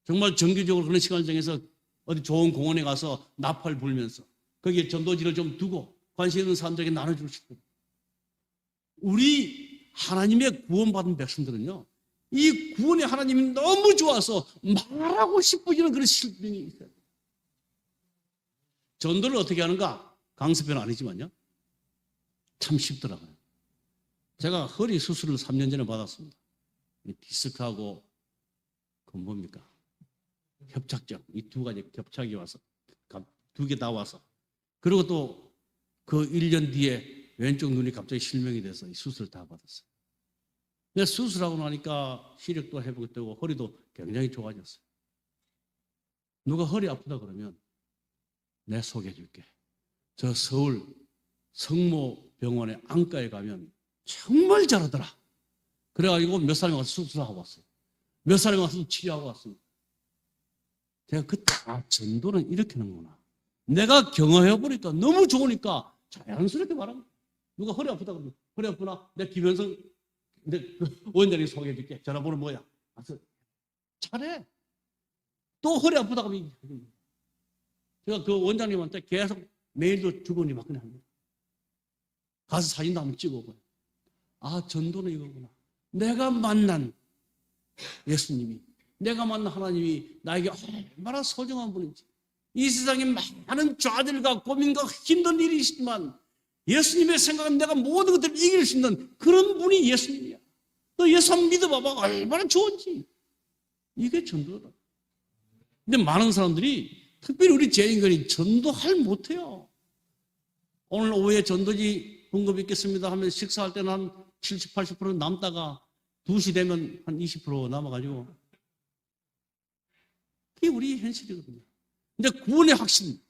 정말 정기적으로 그런 시간을 정해서 어디 좋은 공원에 가서 나팔 불면서 거기에 전도지를 좀 두고 관심 있는 사람들에게 나눠주고 싶고, 우리 하나님의 구원받은 백성들은요, 이 구원의 하나님이 너무 좋아서 말하고 싶어지는 그런 실증이 있어요. 전도를 어떻게 하는가? 강습회는 아니지만요, 참 쉽더라고요. 제가 허리 수술을 3년 전에 받았습니다. 디스크하고 뭡니까? 협착증, 이 두 가지 겹착이 와서 2개 다 와서, 그리고 또 그 1년 뒤에 왼쪽 눈이 갑자기 실명이 돼서 이 수술을 다 받았어요. 근데 수술하고 나니까 시력도 회복되고 허리도 굉장히 좋아졌어요. 누가 허리 아프다 그러면 내 소개해 줄게. 저 서울 성모병원의 안과에 가면 정말 잘하더라. 그래가지고 몇 사람이 와서 수술하고 왔어요. 몇 사람이 와서 치료하고 왔습니다. 제가 그때 전도는 이렇게 하는구나. 내가 경험해보니까 너무 좋으니까 자연스럽게 말합니다. 누가 허리 아프다 그러면 허리 아프나? 내 김현성 원장님 소개해 줄게. 전화번호 뭐야? 가서 잘해. 또 허리 아프다 그러면 제가 그 원장님한테 계속 메일도 주거니 막거니 합니다. 가서 사진도 한번 찍어보고요. 전도는 이거구나. 내가 만난 예수님이, 내가 만난 하나님이 나에게 얼마나 소중한 분인지, 이 세상에 많은 좌절과 고민과 힘든 일이 있지만 예수님의 생각은 내가 모든 것들을 이길 수 있는 그런 분이 예수님이야. 너 예수 한번 믿어봐봐. 얼마나 좋은지. 이게 전도다. 근데 많은 사람들이, 특별히 우리 재인권이 전도할 못해요. 오늘 오후에 전도지 분급 있겠습니다 하면 식사할 때는 한 70, 80% 남다가 2시 되면 한 20% 남아가지고, 그게 우리 현실이거든요. 근데 구원의 확신,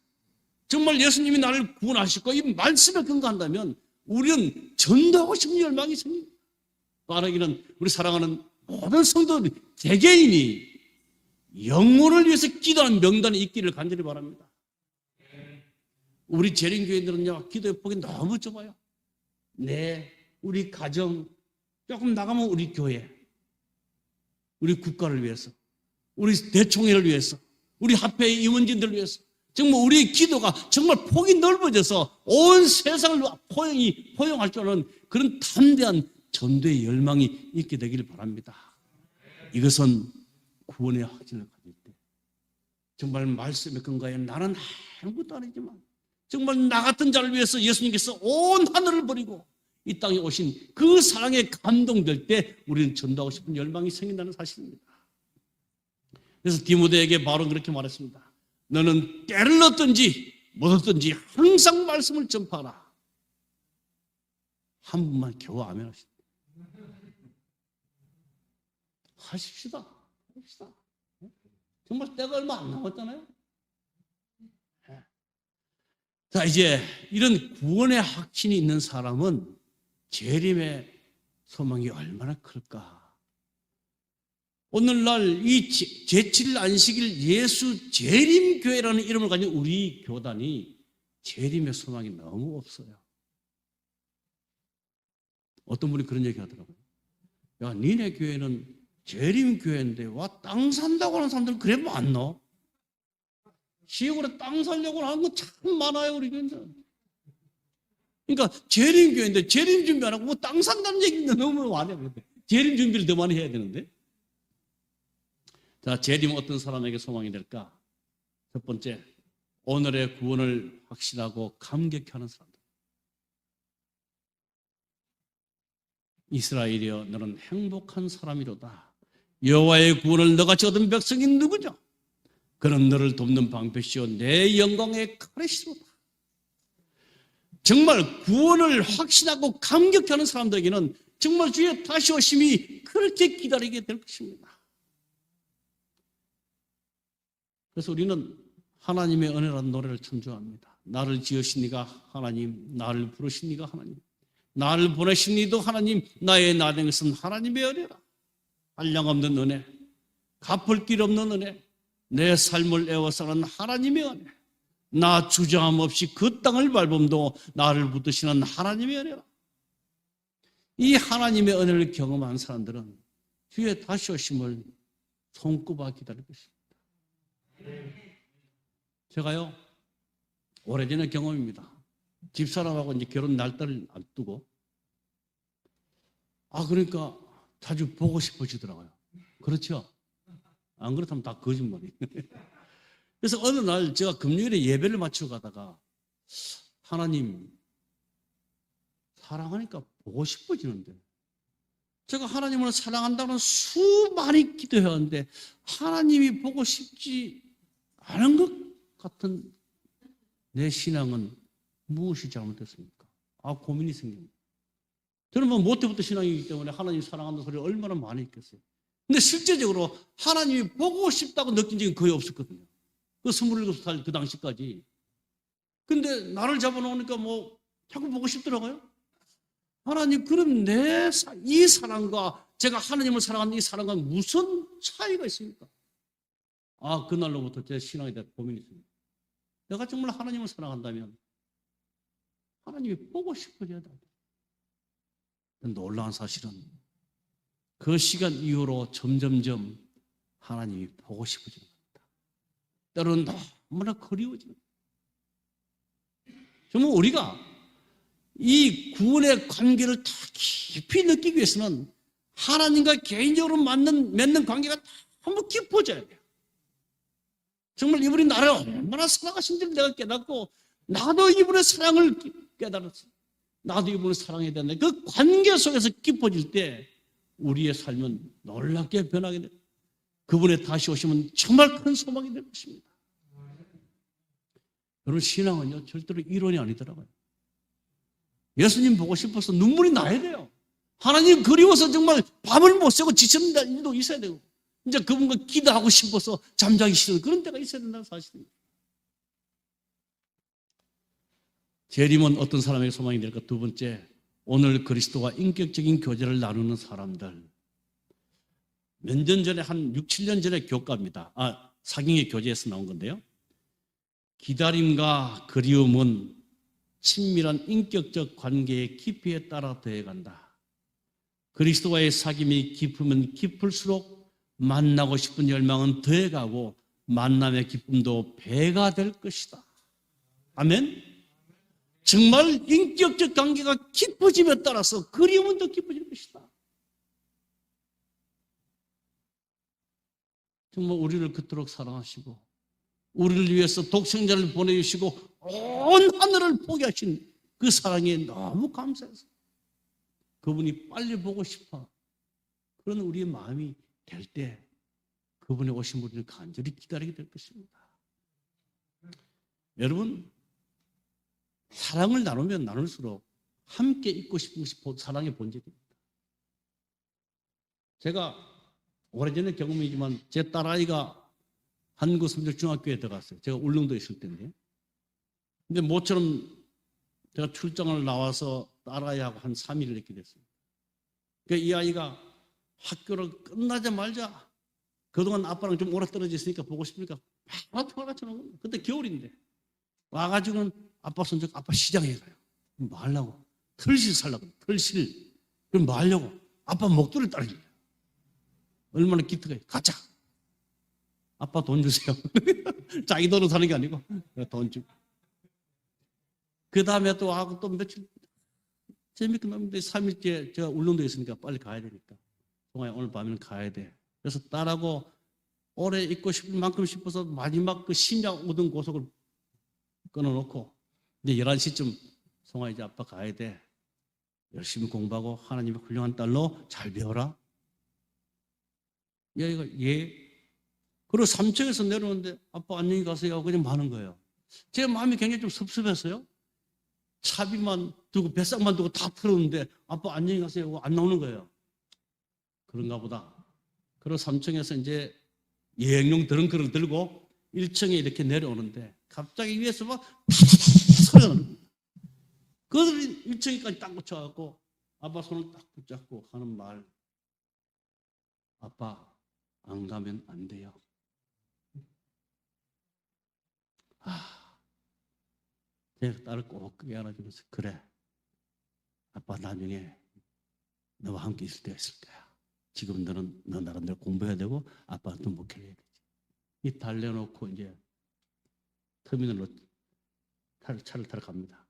정말 예수님이 나를 구원하실 거야, 이 말씀에 근거한다면 우리는 전도하고 싶은 열망이 생깁니다. 빠르기는 우리 사랑하는 모든 성도들 개개인이 영혼을 위해서 기도하는 명단이 있기를 간절히 바랍니다. 우리 재림교회들은요, 기도의 폭이 너무 좁아요. 우리 가정, 조금 나가면 우리 교회, 우리 국가를 위해서, 우리 대총회를 위해서, 우리 합회의 임원진들을 위해서, 정말 우리의 기도가 정말 폭이 넓어져서 온 세상을 포용할 줄 아는 그런 담대한 전도의 열망이 있게 되기를 바랍니다. 이것은 구원의 확신을 가질 때, 정말 말씀의 근거에 나는 아무것도 아니지만 정말 나 같은 자를 위해서 예수님께서 온 하늘을 버리고 이 땅에 오신 그 사랑에 감동될 때 우리는 전도하고 싶은 열망이 생긴다는 사실입니다. 그래서 디모데에게 바울은 그렇게 말했습니다. 너는 때를 얻든지 못 얻든지 항상 말씀을 전파하라. 한 분만 겨우 아멘 하십시다. 하십시다. 정말 때가 얼마 안 남았잖아요. 자, 이제 이런 구원의 확신이 있는 사람은 재림의 소망이 얼마나 클까? 오늘날 이 제7일 안식일 예수 재림교회라는 이름을 가진 우리 교단이 재림의 소망이 너무 없어요. 어떤 분이 그런 얘기 하더라고요. 야, 니네 교회는 재림교회인데 와, 땅 산다고 하는 사람들은 그래 많노? 지역으로 땅 살려고 하는 건 참 많아요, 우리 교회는. 그러니까 재림교회인데 재림 준비 안 하고 뭐 땅 산다는 얘기인데 너무 많아요. 재림 준비를 더 많이 해야 되는데. 자, 재림은 어떤 사람에게 소망이 될까? 첫 번째, 오늘의 구원을 확신하고 감격해하는 사람들. 이스라엘이여, 너는 행복한 사람이로다. 여호와의 구원을 너같이 얻은 백성이 누구냐? 그는 너를 돕는 방패시오 내 영광의 칼이시로다. 정말 구원을 확신하고 감격하는 사람들에게는 정말 주의 다시 오심이 그렇게 기다리게 될 것입니다. 그래서 우리는 하나님의 은혜라는 노래를 참 좋아합니다. 나를 지으신 이가 하나님, 나를 부르신 이가 하나님, 나를 보내신 이도 하나님, 나의 나된 것은 하나님의 은혜라. 한량없는 은혜, 갚을 길 없는 은혜, 내 삶을 애워싸는 하나님의 은혜, 나 주저함 없이 그 땅을 밟음도 나를 붙드시는 하나님의 은혜라. 이 하나님의 은혜를 경험한 사람들은 주의 다시 오심을 손꼽아 기다릴 것입니다. 제가요, 오래전의 경험입니다. 집사람하고 이제 결혼 날짜를 앞두고, 그러니까 자주 보고 싶어지더라고요. 그렇죠? 안 그렇다면 다 거짓말이에요. 그래서 어느 날 제가 금요일에 예배를 마치고 가다가, 하나님, 사랑하니까 보고 싶어지는데, 제가 하나님을 사랑한다는 수많이 기도해왔는데 하나님이 보고 싶지 않은 것 같은 내 신앙은 무엇이 잘못됐습니까? 고민이 생깁니다. 저는 모태부터 신앙이기 때문에 하나님 사랑한다는 소리를 얼마나 많이 했겠어요. 근데 실제적으로 하나님이 보고 싶다고 느낀 적이 거의 없었거든요. 그 27살 그 당시까지. 근데 나를 잡아놓으니까 자꾸 보고 싶더라고요. 하나님, 그럼 이 사랑과 제가 하나님을 사랑하는 이 사랑과 무슨 차이가 있습니까? 그날로부터 제 신앙에 대한 고민이 있습니다. 내가 정말 하나님을 사랑한다면 하나님이 보고 싶어져야 돼. 놀라운 사실은 그 시간 이후로 점점점 하나님이 보고 싶어지는 겁니다. 때로는 너무나 그리워지는 겁니다. 정말 우리가 이 구원의 관계를 더 깊이 느끼기 위해서는 하나님과 개인적으로 맺는 관계가 너무 깊어져야 돼요. 정말 이분이 나를 얼마나 사랑하신지를 내가 깨닫고 나도 이분의 사랑을 깨달았어요. 나도 이분을 사랑해야 된다. 그 관계 속에서 깊어질 때 우리의 삶은 놀랍게 변하게 돼요. 그분의 다시 오시면 정말 큰 소망이 될 것입니다. 여러분, 신앙은요 절대로 이론이 아니더라고요. 예수님 보고 싶어서 눈물이 나야 돼요. 하나님 그리워서 정말 밤을 못 새고 지쳤는 일도 있어야 되고, 이제 그분과 기도하고 싶어서 잠자기 싫은 그런 때가 있어야 된다는 사실입니다. 재림은 어떤 사람에게 소망이 될까? 두 번째, 오늘 그리스도와 인격적인 교제를 나누는 사람들. 몇 년 전에, 한 6, 7년 전에 교과입니다. 사경의 교재에서 나온 건데요. 기다림과 그리움은 친밀한 인격적 관계의 깊이에 따라 더해간다. 그리스도와의 사귐이 깊으면 깊을수록 만나고 싶은 열망은 더해가고 만남의 기쁨도 배가 될 것이다. 아멘? 정말 인격적 관계가 깊어짐에 따라서 그리움은 더 깊어질 것이다. 정말 우리를 그토록 사랑하시고 우리를 위해서 독생자를 보내주시고 온 하늘을 포기하신 그 사랑에 너무 감사해서 그분이 빨리 보고 싶어, 그런 우리의 마음이 될 때 그분의 오신 분을 간절히 기다리게 될 것입니다. 여러분, 사랑을 나누면 나눌수록 함께 있고 싶은 것이 사랑의 본질입니다. 제가 오래전의 경험이지만 제 딸아이가 한국성적중학교에 들어갔어요. 제가 울릉도에 있을 때인데. 근데 모처럼 제가 출장을 나와서 딸아이하고 한 3일을 있게 됐어요. 그러니까 이 아이가 학교를 끝나자마자 그동안 아빠랑 좀 오래 떨어져 있으니까 보고 싶으니까 바로 통화가 전화온 겁니다. 그때 겨울인데. 와가지고는 아빠 손잡고 아빠 시장에 가요. 뭐 하려고? 털실 살라고. 털실. 그럼 뭐 하려고? 아빠 목도리를 따르려고. 얼마나 기특해. 가자. 아빠 돈 주세요. 자기 돈으로 사는 게 아니고 돈 주고. 그 다음에 또 며칠 재밌게 놀는데 3일째 제가 울릉도에 있으니까 빨리 가야 되니까 송아야 오늘 밤에는 가야 돼. 그래서 딸하고 오래 있고 싶을 만큼 싶어서 마지막 그 심장 얻은 고속을 끊어놓고 이제 11시쯤 송아 이제 아빠 가야 돼. 열심히 공부하고 하나님의 훌륭한 딸로 잘 배워라. 얘가 예. 그리고 3층에서 내려오는데 아빠 안녕히 가세요 하고 그냥 마는 거예요. 제 마음이 굉장히 좀 섭섭했어요. 차비만 두고 뱃삭만 두고 다 풀었는데 아빠 안녕히 가세요 하고 안 나오는 거예요. 그런가 보다. 그리고 3층에서 이제 여행용 드렁크를 들고 1층에 이렇게 내려오는데 갑자기 위에서 막 소리가 나는 거예요. 그들이 1층에까지 딱 꽂혀갖고 아빠 손을 딱 붙잡고 하는 말, 아빠 안 가면 안 돼요. 제가 딸을 꼭 끄게 안아주면서 그래 아빠 나중에 너와 함께 있을 때가 있을 거야. 지금 너는 너 나름대로 공부해야 되고 아빠는 또 목회해야 되지. 이 달래놓고 이제 터미널로 차를 타러 갑니다.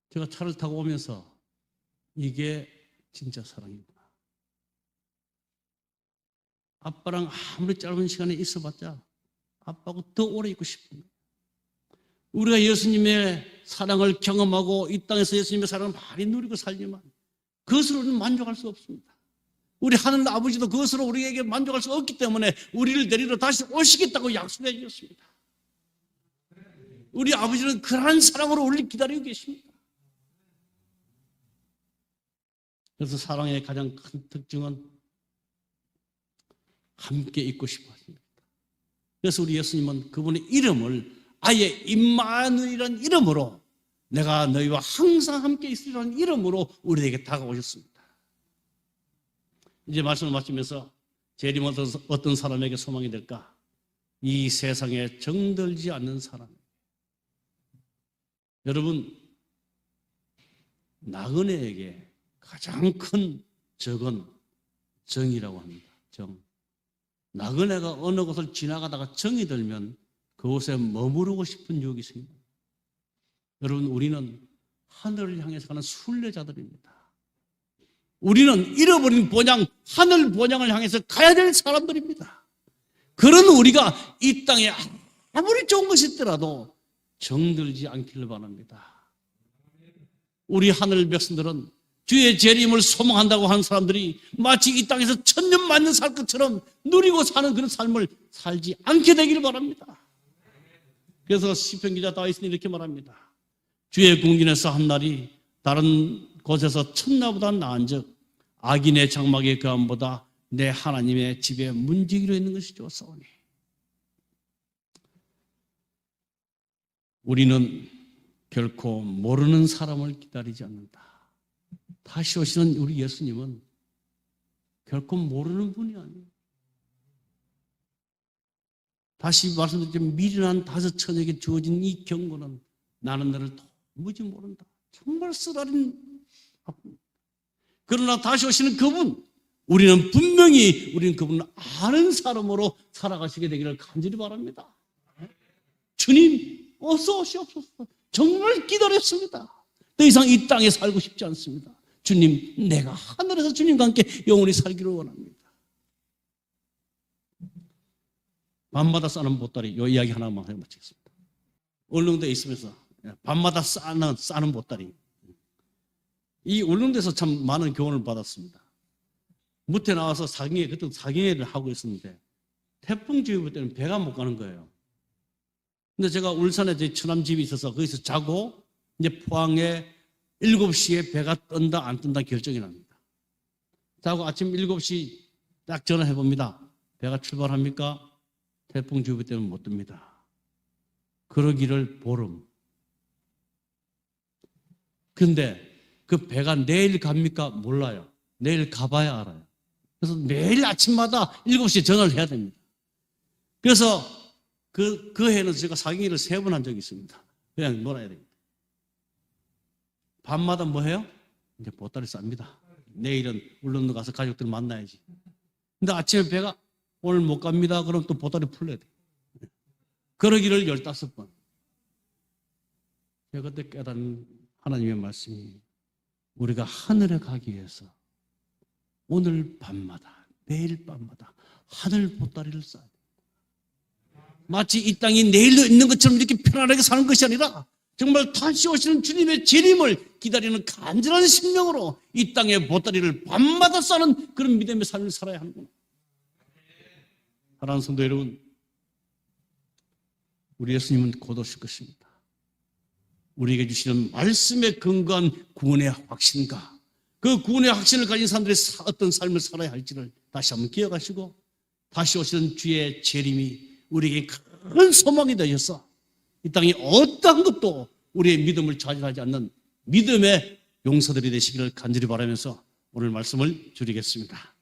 제가 차를 타고 오면서 이게 진짜 사랑이구나. 아빠랑 아무리 짧은 시간에 있어봤자 아빠하고 더 오래 있고 싶은 거예요. 우리가 예수님의 사랑을 경험하고 이 땅에서 예수님의 사랑을 많이 누리고 살지만 그것으로는 만족할 수 없습니다. 우리 하늘 아버지도 그것으로 우리에게 만족할 수 없기 때문에 우리를 데리러 다시 오시겠다고 약속해 주셨습니다. 우리 아버지는 그러한 사랑으로 우리를 기다리고 계십니다. 그래서 사랑의 가장 큰 특징은 함께 있고 싶어 하십니다. 그래서 우리 예수님은 그분의 이름을 아예 임마누엘이라는 이름으로 내가 너희와 항상 함께 있으리라는 이름으로 우리에게 다가오셨습니다. 이제 말씀을 마치면서 재림은 어떤 사람에게 소망이 될까? 이 세상에 정들지 않는 사람. 여러분, 나그네에게 가장 큰 적은 정이라고 합니다. 정. 나그네가 어느 곳을 지나가다가 정이 들면 그곳에 머무르고 싶은 유혹이 생깁니다. 여러분, 우리는 하늘을 향해서 가는 순례자들입니다. 우리는 잃어버린 본향, 하늘 본향을 향해서 가야 될 사람들입니다. 그런 우리가 이 땅에 아무리 좋은 것이 있더라도 정들지 않기를 바랍니다. 우리 하늘 백성들은 주의 재림을 소망한다고 하는 사람들이 마치 이 땅에서 천년 만년 살 것처럼 누리고 사는 그런 삶을 살지 않게 되기를 바랍니다. 그래서 시편 기자 다윗은 이렇게 말합니다. 주의 궁전에서 한 날이 다른 곳에서 천나보다 나은즉 악인의 장막의 거함보다 내 하나님의 집에 문지기로 있는 것이 좋사오니. 우리는 결코 모르는 사람을 기다리지 않는다. 다시 오시는 우리 예수님은 결코 모르는 분이 아니에요. 다시 말씀드리지만 미련한 다섯 처녀에게 주어진 이 경고는 나는 너를 도무지 모른다. 정말 쓰라린 아픔입니다. 그러나 다시 오시는 그분, 우리는 분명히 우리는 그분을 아는 사람으로 살아가시게 되기를 간절히 바랍니다. 주님 어서 오시옵소서. 정말 기다렸습니다. 더 이상 이 땅에 살고 싶지 않습니다. 주님, 내가 하늘에서 주님과 함께 영원히 살기를 원합니다. 밤마다 싸는 보따리, 이 이야기 하나만 하고 마치겠습니다. 울릉도에 있으면서 밤마다 싸는 보따리. 이 울릉도에서 참 많은 교훈을 받았습니다. 무태 나와서 그때 사경회를 하고 있었는데 태풍주의보 때는 배가 못 가는 거예요. 근데 제가 울산에 제 처남 집이 있어서 거기서 자고 이제 포항에 7시에 배가 뜬다 안 뜬다 결정이 납니다. 자고 아침 7시 딱 전화해 봅니다. 배가 출발합니까? 태풍주의보 때문에 못 뜹니다. 그러기를 보름. 근데 그 배가 내일 갑니까? 몰라요. 내일 가봐야 알아요. 그래서 매일 아침마다 7시에 전화를 해야 됩니다. 그래서 그 해는 제가 사경회를 3번 한 적이 있습니다. 그냥 놀아야 됩니다. 밤마다 뭐 해요? 이제 보따리 쌉니다. 내일은 울릉도 가서 가족들 만나야지. 근데 아침에 배가 오늘 못 갑니다. 그럼 또 보따리 풀려야 돼. 그러기를 15번. 제가 그때 깨달은 하나님의 말씀이 우리가 하늘에 가기 위해서 오늘 밤마다, 매일 밤마다 하늘 보따리를 쌓아야 됩니다. 마치 이 땅이 내일도 있는 것처럼 이렇게 편안하게 사는 것이 아니라 정말 다시 오시는 주님의 재림을 기다리는 간절한 심령으로 이 땅의 보따리를 밤마다 쌓는 그런 믿음의 삶을 살아야 하는구나. 사랑하는 성도 여러분, 우리 예수님은 곧 오실 것입니다. 우리에게 주시는 말씀에 근거한 구원의 확신과 그 구원의 확신을 가진 사람들이 어떤 삶을 살아야 할지를 다시 한번 기억하시고 다시 오시는 주의 재림이 우리에게 큰 소망이 되어서 이 땅에 어떠한 것도 우리의 믿음을 좌절하지 않는 믿음의 용사들이 되시기를 간절히 바라면서 오늘 말씀을 줄이겠습니다.